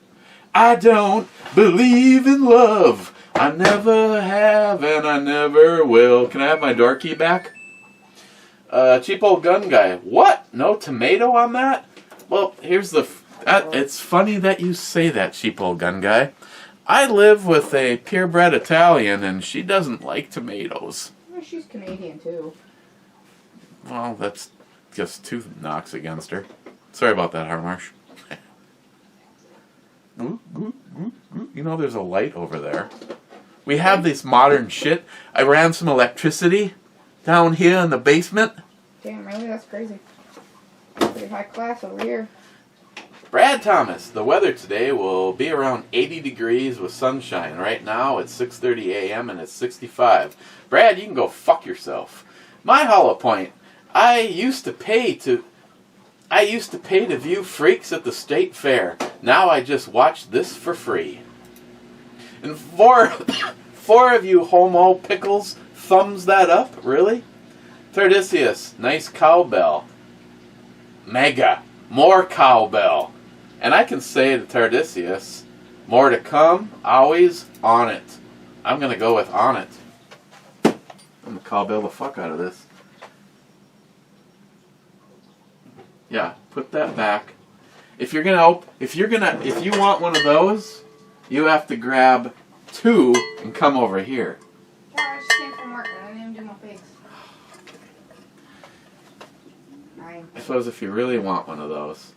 I don't believe in love. I never have and I never will. Can I have my door key back? Cheap old gun guy. What? No tomato on that? Well, here's the... it's funny that you say that, cheap old gun guy. I live with a purebred Italian, and she doesn't like tomatoes. Well, she's Canadian, too. Well, that's just two knocks against her. Sorry about that, Harmarsh. You know, there's a light over there. We have this modern shit. I ran some electricity down here in the basement. Damn, really? That's crazy. Pretty high class over here. Brad Thomas, the weather today will be around 80 degrees with sunshine. Right now it's 6:30 a.m. and it's 65. Brad, you can go fuck yourself. My hollow point. I used to pay to view freaks at the state fair. Now I just watch this for free. And four of you homo pickles thumbs that up, really? Tardisius, nice cowbell. Mega, more cowbell. And I can say to Tardisius, more to come, always on it. I'm going to go with on it. I'm going to cowbell the fuck out of this. Yeah, put that back. If you want one of those, you have to grab two and come over here. Yeah, I just came from work and I didn't even do my face. I suppose if you really want one of those.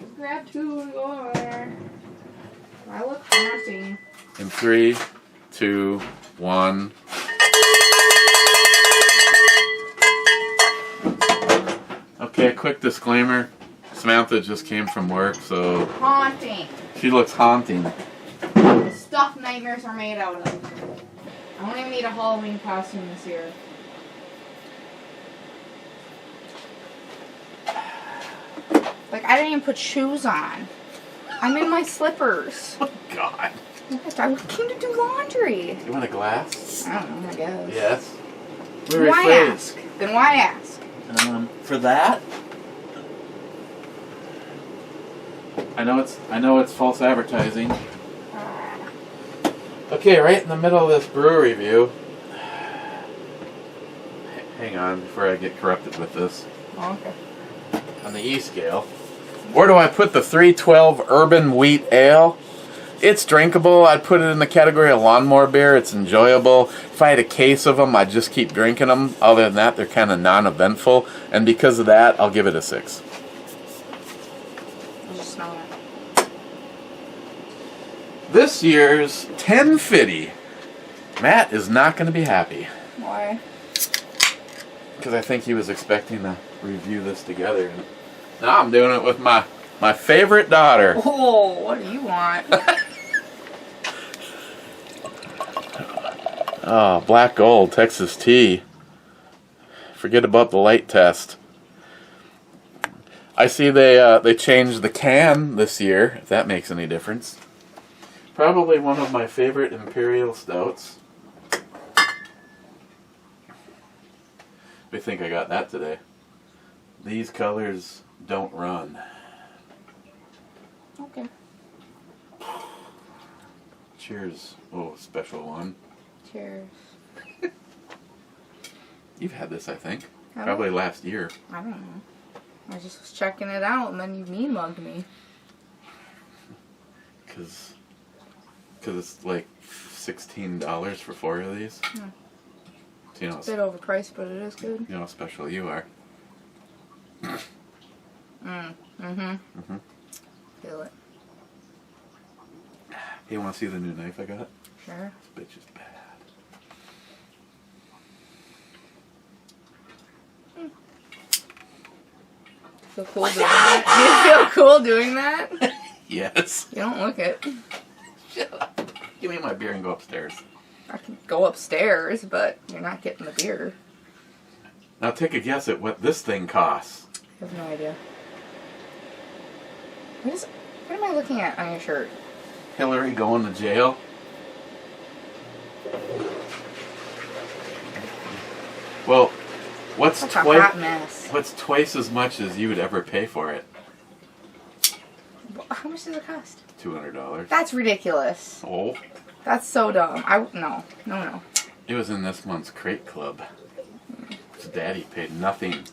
Just grab two and go over there. I look haunting. In 3, 2, 1. Okay, a quick disclaimer. Samantha just came from work, so... Haunting. She looks haunting. The stuff nightmares are made out of. I don't even need a Halloween costume this year. Like, I didn't even put shoes on. I'm in my slippers. Oh, God. What? I came to do laundry. You want a glass? I don't know, I guess. Yes. Why ask? Then why ask? For that? I know it's false advertising. Okay, right in the middle of this brew review. Hang on before I get corrupted with this. Oh, okay. On the E scale. Where do I put the 312 Urban Wheat Ale? It's drinkable. I'd put it in the category of lawnmower beer. It's enjoyable. If I had a case of them, I'd just keep drinking them. Other than that, they're kind of non-eventful. And because of that, I'll give it a 6. I just smell it. This year's 1050. Matt is not going to be happy. Why? Because I think he was expecting to review this together. And now I'm doing it with my favorite daughter. Oh, what do you want? Oh, Black Gold, Texas tea. Forget about the light test. I see they changed the can this year, if that makes any difference. Probably one of my favorite Imperial Stouts. I think I got that today. These colors don't run. Okay. Cheers. Oh, special one. Cheers. You've had this, I think. Have Probably last year. I don't know. I just was checking it out and then you mean mugged me. Because it's like $16 for 4 of these. Yeah. So you know, It's a bit overpriced, but it is good. you know how special you are. Feel it. Hey, you want to see the new knife I got? Sure. This bitch is bad. Feel cool doing that? Do you feel cool doing that? Yes. You don't look it. Shut up. Give me my beer and go upstairs. I can go upstairs, but you're not getting the beer. Now take a guess at what this thing costs. I have no idea. What am I looking at on your shirt? Hillary going to jail. Well, what's Such a hot mess. What's twice as much as you would ever pay for it? How much does it cost? $200. That's ridiculous. Oh. That's so dumb. No. It was in this month's crate club. His daddy paid nothing.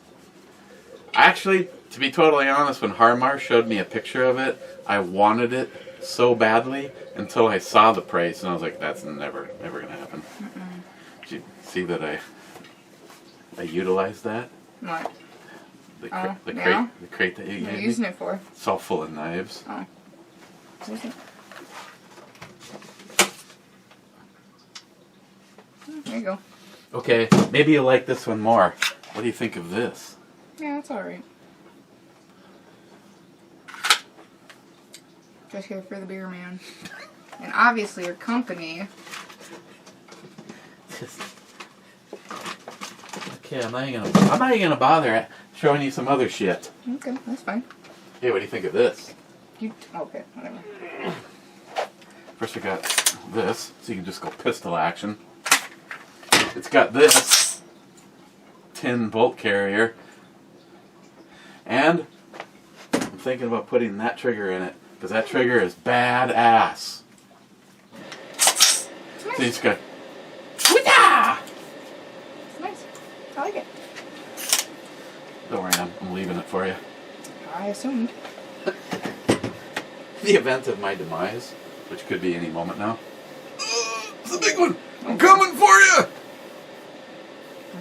Actually, to be totally honest, when Harmar showed me a picture of it, I wanted it so badly until I saw the price, and I was like, "That's never going to happen." Did you see that I utilized that? What? The yeah? crate that you What gave are you me? using it for? It's all full of knives. Oh. There you go. Okay, maybe you like this one more. What do you think of this? Yeah, that's alright. Just here for the beer, man. And obviously your company. Okay, I'm not even gonna bother showing you some other shit. Okay, that's fine. Hey, what do you think of this? Okay, whatever. First we got this, so you can just go pistol action. It's got this tin bolt carrier. And I'm thinking about putting that trigger in it, because that trigger is badass. So you just go, Woo-dah! It's nice. I like it. Don't worry, I'm leaving it for you. I assumed. The event of my demise, which could be any moment now. It's a big one! I'm coming for you!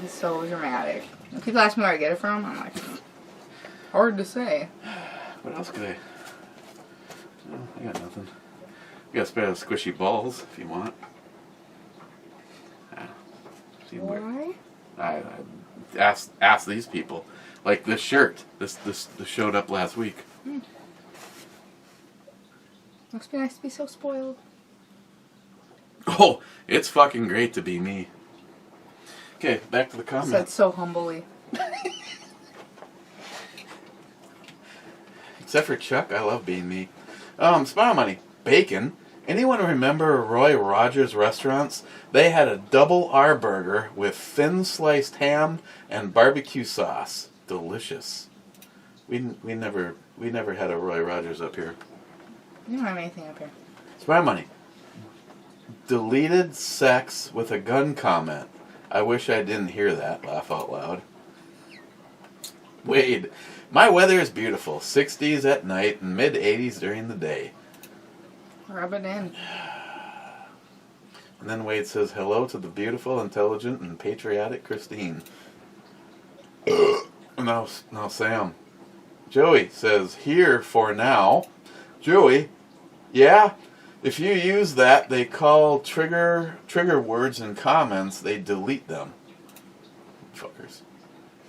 It's so dramatic. When people ask me where I get it from, I'm like, hard to say. What else could I? Oh, I got nothing. You got a spare of squishy balls if you want. Why? I asked these people. Like this shirt. This showed up last week. Must be nice to be so spoiled. Oh, it's fucking great to be me. Okay, back to the comments. Said so humbly. Except for Chuck, I love being me. Smile money. Bacon. Anyone remember Roy Rogers restaurants? They had a double R burger with thin sliced ham and barbecue sauce. Delicious. We never had a Roy Rogers up here. You don't have anything up here. Smile money. Deleted sex with a gun comment. I wish I didn't hear that. Laugh out loud. Wade. My weather is beautiful. 60s at night and mid-80s during the day. Rub it in. And then Wade says, hello to the beautiful, intelligent, and patriotic Christine. Now Sam. Joey says, here for now. Joey, yeah? If you use that, they call trigger words in comments, they delete them. Fuckers.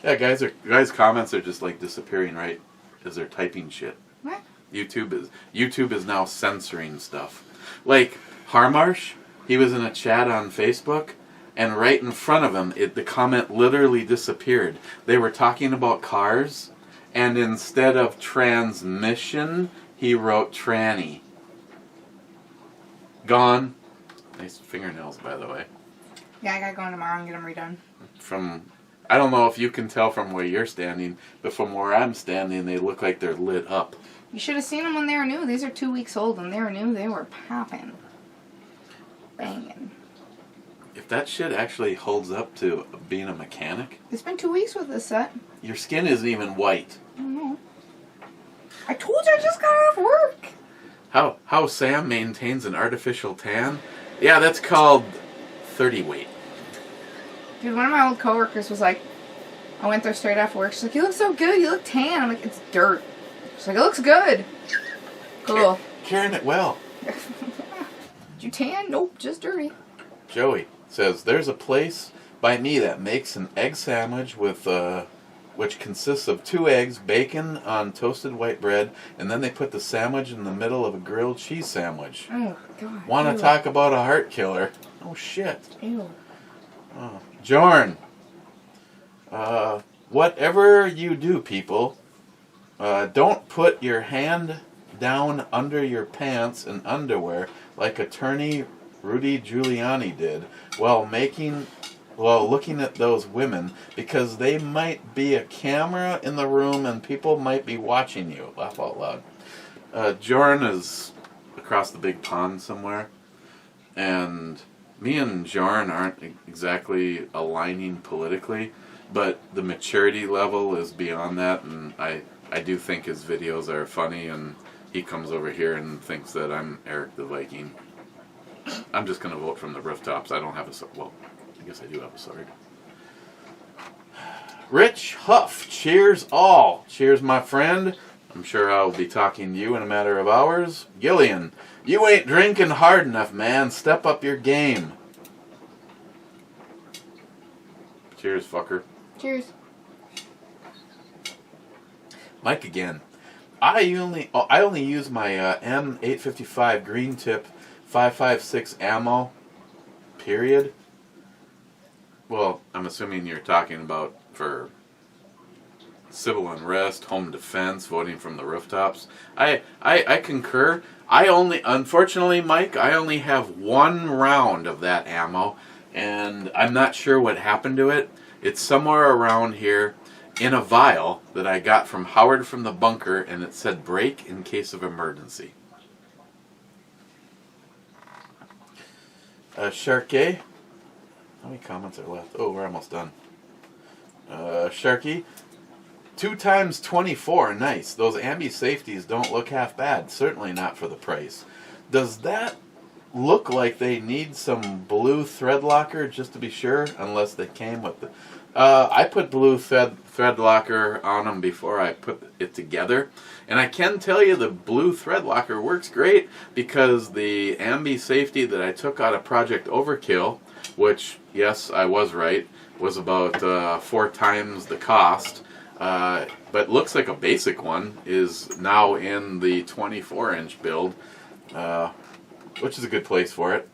Yeah, guys' comments are just like disappearing right as they're typing shit. What? YouTube is now censoring stuff. Like Harmarsh, he was in a chat on Facebook, and right in front of him, the comment literally disappeared. They were talking about cars, and instead of transmission, he wrote tranny. Gone. Nice fingernails, by the way. Yeah, I gotta go in tomorrow and get them redone. I don't know if you can tell from where you're standing, but from where I'm standing, they look like they're lit up. You should have seen them when they were new. These are 2 weeks old. When they were new, they were popping. Banging. If that shit actually holds up to being a mechanic, It's been 2 weeks with this set. your skin isn't even white. I don't know. I told you I just got off work. How Sam maintains an artificial tan? Yeah, that's called 30 weight. Dude, one of my old coworkers was like, I went there straight after work. She's like, you look so good. You look tan. I'm like, it's dirt. She's like, it looks good. Cool. Carrying it well. Did you tan? Nope, just dirty. Joey says, there's a place by me that makes an egg sandwich with which consists of 2 eggs, bacon on toasted white bread, and then they put the sandwich in the middle of a grilled cheese sandwich. Oh, God. Want to talk about a heart killer? Oh, shit. Ew. Oh. Jorn. Whatever you do, people, don't put your hand down under your pants and underwear like attorney Rudy Giuliani did while looking at those women, because they might be a camera in the room and people might be watching you. Laugh out loud. Jordan is across the big pond somewhere, and me and Jordan aren't exactly aligning politically, but the maturity level is beyond that, and I do think his videos are funny, and he comes over here and thinks that I'm Eric the Viking. I'm just going to vote from the rooftops. I don't have a sword. Well, I guess I do have a sword. Rich Huff, cheers all. Cheers, my friend. I'm sure I'll be talking to you in a matter of hours. Gillian, you ain't drinking hard enough, man. Step up your game. Cheers, fucker. Cheers. Mike again. I only use my M855 green tip 5.56 ammo. Period. Well, I'm assuming you're talking about for civil unrest, home defense, voting from the rooftops. I concur. Unfortunately, Mike, I only have one round of that ammo, and I'm not sure what happened to it. It's somewhere around here in a vial that I got from Howard from the bunker, and it said break in case of emergency. Sharky, how many comments are left? Oh, we're almost done. Sharky, 2 times 24, nice. Those ambi safeties don't look half bad. Certainly not for the price. Does that look like they need some blue thread locker just to be sure? Unless they came with the... I put blue thread locker on them before I put it together. And I can tell you the blue thread locker works great, because the ambi safety that I took out of Project Overkill, which, yes, I was right, was about 4 times the cost, but looks like a basic one, is now in the 24-inch build, which is a good place for it.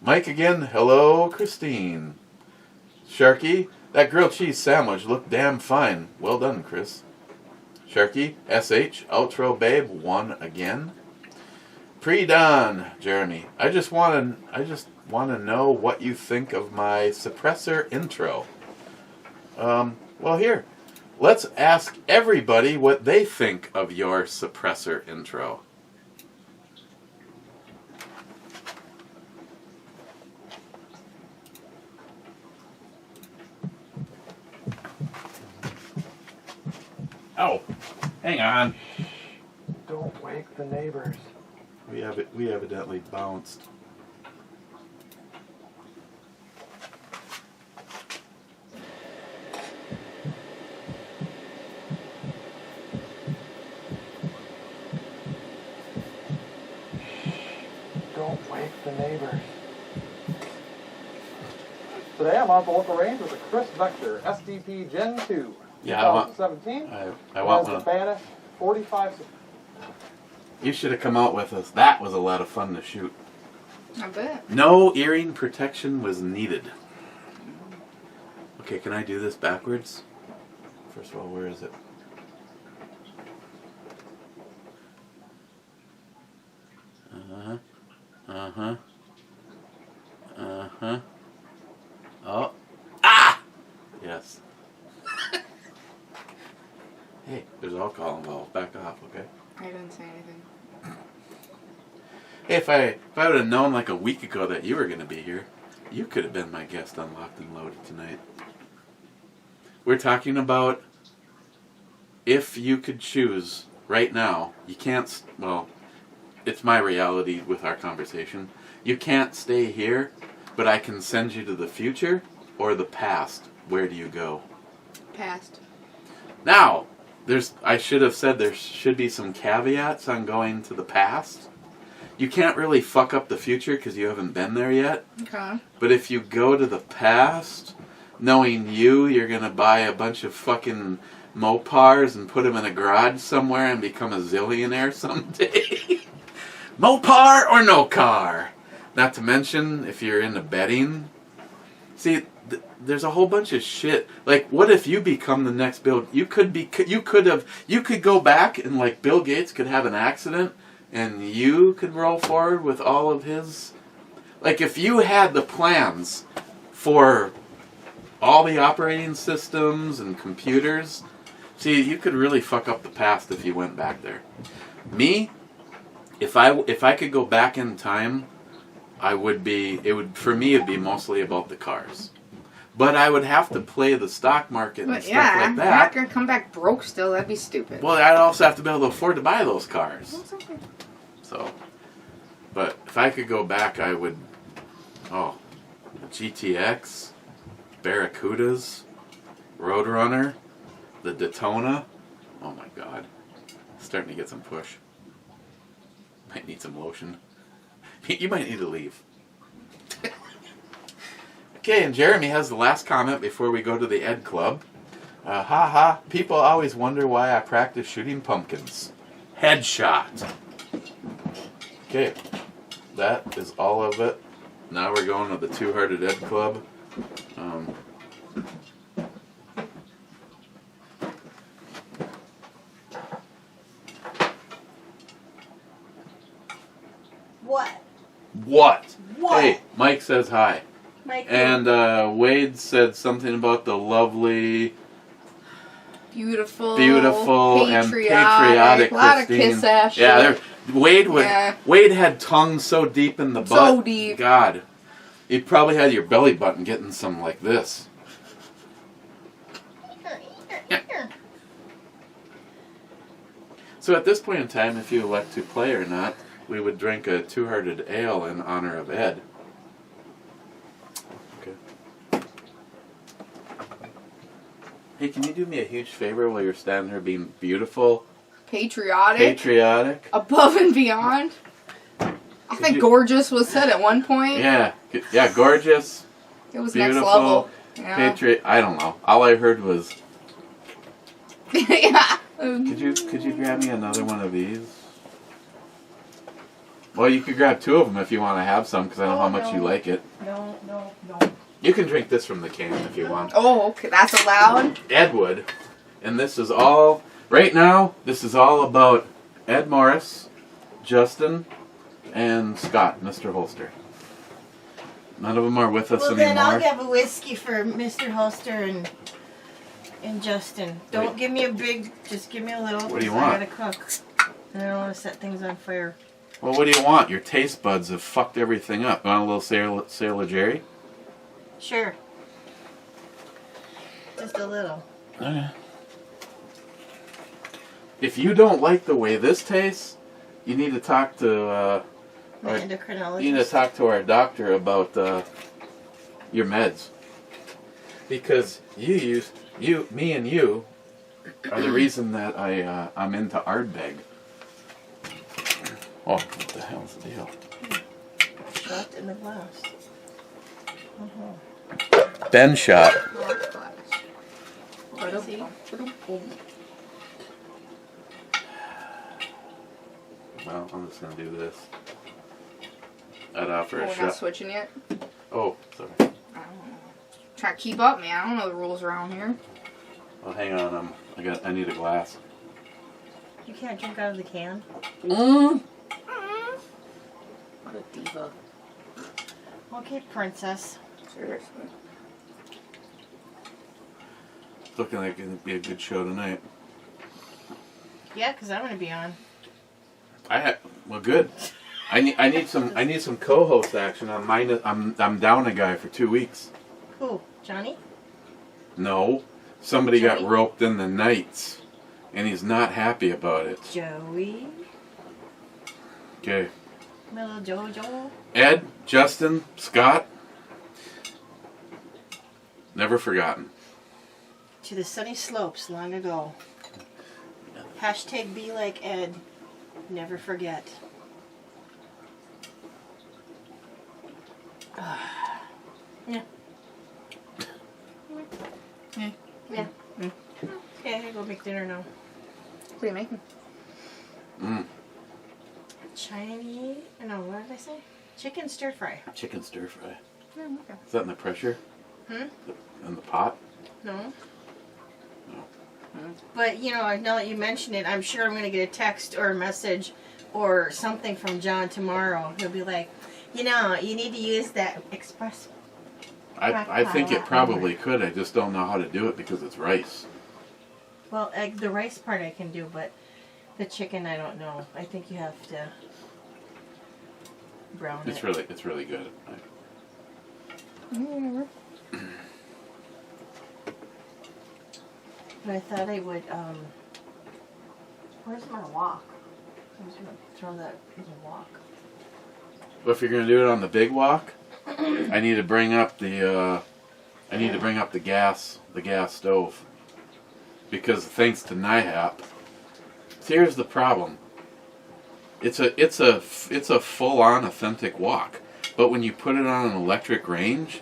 Mike again, hello, Christine. Sharky, that grilled cheese sandwich looked damn fine. Well done, Chris. Sharky, SH, outro babe, 1 again. Pre-dawn, Jeremy. I just want to know what you think of my suppressor intro. Well, here, let's ask everybody what they think of your suppressor intro. Oh, hang on. Don't wake the neighbors. We evidently bounced. Don't wake the neighbors. Today I'm on the local range with a Chris Vector SDP Gen 2. Yeah, 2017. I want one. The Banner 45. You should have come out with us. That was a lot of fun to shoot. I bet. No earring protection was needed. Okay, can I do this backwards? First of all, where is it? Uh-huh. Uh-huh. Uh-huh. Oh. Ah! Yes. Hey, there's alcohol involved. Back off, okay? I didn't say anything. Hey, if I would have known like a week ago that you were going to be here, you could have been my guest on Locked and Loaded tonight. We're talking about if you could choose right now. You can't, well, it's my reality with our conversation. You can't stay here, but I can send you to the future or the past. Where do you go? Past. Now, I should have said there should be some caveats on going to the past. You can't really fuck up the future because you haven't been there yet. Okay. But if you go to the past, knowing you're going to buy a bunch of fucking Mopars and put them in a garage somewhere and become a zillionaire someday. Mopar or no car. Not to mention, if you're into betting. See, there's a whole bunch of shit. Like, what if you become the next Bill? You could go back and like Bill Gates could have an accident, and you could roll forward with all of his. Like, if you had the plans for all the operating systems and computers, see, you could really fuck up the past if you went back there. Me, if I could go back in time, it'd be mostly about the cars. But I would have to play the stock market and stuff like You're not that. gonna come back broke still. That'd be stupid. Well, I'd also have to be able to afford to buy those cars. That's okay. So, but if I could go back, I would. Oh, GTX, Barracudas, Roadrunner, the Daytona. Oh my God, starting to get some push. Might need some lotion. You might need to leave. Okay, and Jeremy has the last comment before we go to the Ed Club. People always wonder why I practice shooting pumpkins. Headshot. Okay, that is all of it. Now we're going to the Two-Hearted Ed Club. What? Hey, Mike says hi. Mike. And Wade said something about the lovely, Beautiful and patriotic a lot Christine. of kiss ass shit. Yeah, Wade Yeah. Wade had tongue so deep in the butt. So deep. God, you probably had your belly button getting some like this. So at this point in time, if you elect to play or not, we would drink a Two-Hearted Ale in honor of Ed. Okay. Hey, can you do me a huge favor while you're standing there being beautiful, Patriotic. Above and beyond. I think gorgeous was said at one point. Yeah, gorgeous, It was beautiful, next level. Yeah. I don't know. All I heard was, Yeah. could you grab me another one of these? Well, you could grab two of them if you want to have some, because I know how much you like it. No. You can drink this from the can if you want. Oh, okay. That's allowed. Ed would. And this is all, right now, this is all about Ed Morris, Justin, and Scott, Mr. Holster. None of them are with us Well, anymore. then I'll give a whiskey for Mr. Holster and Justin. Don't give me a big, just give me a little. What do you 'cause want? I gotta cook. And I don't want to set things on fire. Well, what do you want? Your taste buds have fucked everything up. Want a little Sailor Jerry? Sure. Just a little. Okay. If you don't like the way this tastes, you need to talk to My endocrinologist. you need to talk to our doctor about your meds. Because me and you are the reason that I'm into Ardbeg. Oh, what the hell's the deal? Shot in the glass. Ben shot. Well, I'm just gonna do this. I'd offer a We're shot. not switching yet. Oh, sorry. I don't know. Try to keep up, man. I don't know the rules around here. Well, hang on. I need a glass. You can't drink out of the can. What a diva. Okay, princess. Seriously. It's looking like it'll be a good show tonight. Yeah, because I'm gonna be on. Well, good. I need some co-host action. I'm down a guy for 2 weeks. Who? Johnny? No, somebody got Joey? roped in the nights, and he's not happy about it. Joey? Okay. My little Jojo? Ed, Justin, Scott. Never forgotten. To the sunny slopes long ago. Hashtag be like Ed. Never forget. Yeah. Yeah. Okay, I gotta go make dinner now. What are you making? Chinese? No, what did I say? Chicken stir fry. Chicken stir fry. Oh, okay. Is that in the pressure? Hmm? in the pot? No. No. But, you know, now that you mention it, I'm sure I'm going to get a text or a message or something from John tomorrow. He'll be like, you know, you need to use that express. I think it probably could. I just don't know how to do it because it's rice. Well, the rice part I can do, but the chicken I don't know. I think you have to brown It's it. really good. Whatever. But I thought I would, where's my wok? I'm just going to throw that in the wok. Well, if you're gonna do it on the big wok, I need to bring up the gas stove, because thanks to NIHAP, here's the problem. It's a full-on authentic wok, but when you put it on an electric range,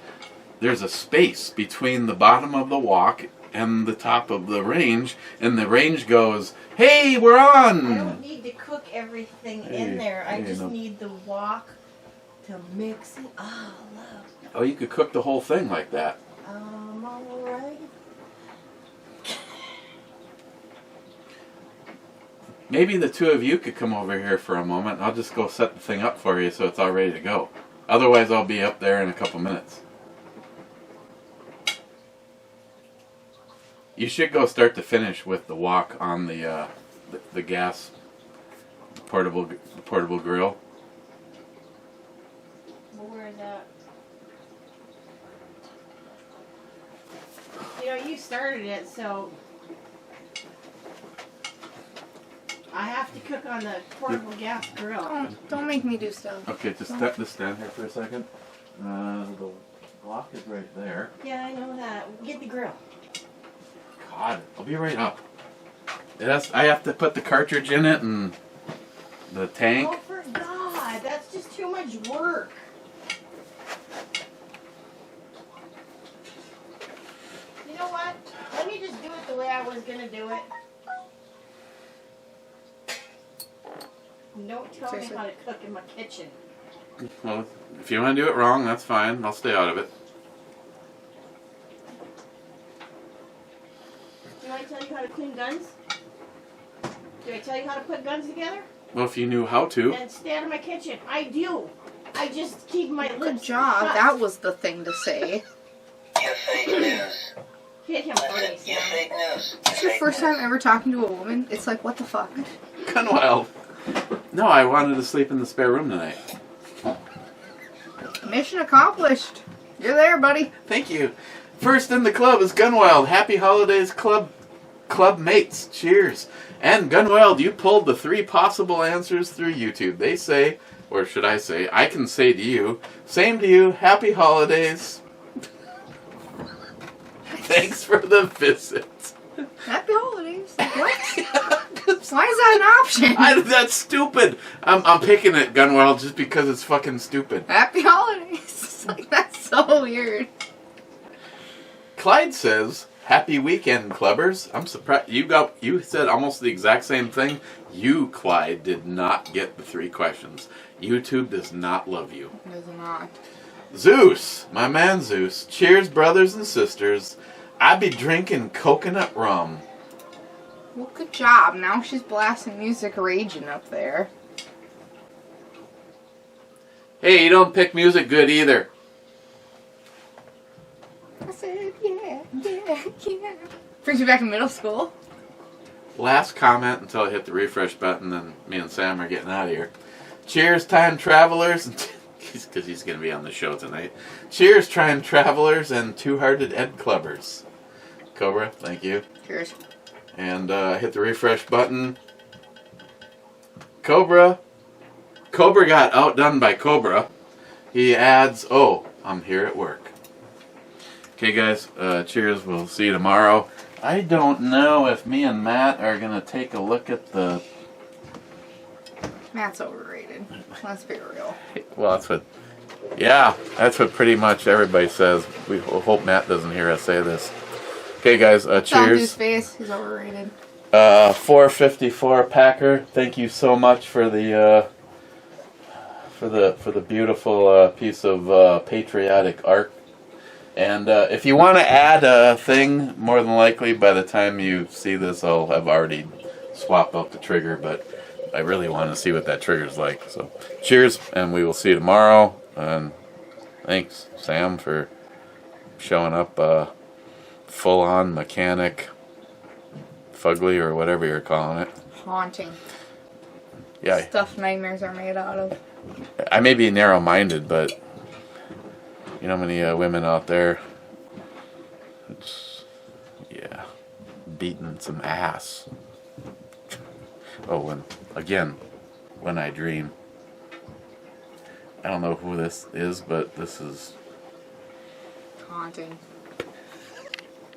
there's a space between the bottom of the wok and the top of the range, and the range goes, "Hey, we're on!" I don't need to cook everything in there. I just need the wok to mix it. Oh, love. Oh, you could cook the whole thing like that. Alright. Maybe the two of you could come over here for a moment. I'll just go set the thing up for you so it's all ready to go. Otherwise, I'll be up there in a couple minutes. You should go start to finish with the wok on the gas portable grill. Well, where is that? You know, you started it, so I have to cook on the portable gas grill. Don't make me do stuff. Okay, just stand here for a second. The wok is right there. Yeah, I know that. Get the grill. God, I'll be right up. I have to put the cartridge in it and the tank. Oh, for God, that's just too much work. You know what? Let me just do it the way I was going to do it. Don't tell me how to cook in my kitchen. Well, if you want to do it wrong, that's fine. I'll stay out of it. Do I tell you how to clean guns? Do I tell you how to put guns together? Well, if you knew how to. And stay out of my kitchen. I do. I just keep my lips Good job. shut. That was the thing to say. You fake news. Hit him, Bernie. You fake news. It's your first time ever talking to a woman. It's like, what the fuck? Gunwild. No, I wanted to sleep in the spare room tonight. Mission accomplished. You're there, buddy. Thank you. First in the club is Gunwild. Happy holidays, club mates. Cheers. And Gunwild, you pulled the 3 possible answers through YouTube. They say, or should I say, I can say to you, same to you, happy holidays. Thanks for the visit. Happy holidays. Like, what? Why is that an option? That's stupid. I'm picking it, Gunwild, just because it's fucking stupid. Happy holidays. Like, that's so weird. Clyde says, happy weekend, clubbers. I'm surprised. You said almost the exact same thing. You, Clyde, did not get the 3 questions. YouTube does not love you. It does not. Zeus, my man Zeus. Cheers, brothers and sisters. I be drinking coconut rum. Well, good job. Now she's blasting music raging up there. Hey, you don't pick music good either. I said, yeah. Brings me back to middle school. Last comment until I hit the refresh button, and me and Sam are getting out of here. Cheers, time travelers. Because he's going to be on the show tonight. Cheers, time travelers and two-hearted Ed clubbers. Cobra, thank you. Cheers. And hit the refresh button. Cobra got outdone by Cobra. He adds, oh, I'm here at work. Okay, guys, cheers. We'll see you tomorrow. I don't know if me and Matt are going to take a look at the... Matt's overrated. Let's be real. Well, that's what pretty much everybody says. We hope Matt doesn't hear us say this. Okay, guys, It's on his cheers. face. He's overrated. 454 Pakr. Thank you so much for the beautiful piece of patriotic art. And if you want to add a thing, more than likely by the time you see this, I'll have already swapped out the trigger. But I really want to see what that trigger's like. So cheers, and we will see you tomorrow. And thanks, Sam, for showing up full-on mechanic fugly or whatever you're calling it. Haunting. Yeah, Stuff nightmares are made out of. I may be narrow-minded, but you know how many women out there, it's, yeah, beating some ass. Oh, and again, when I dream. I don't know who this is, but this is... Haunting.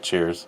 Cheers.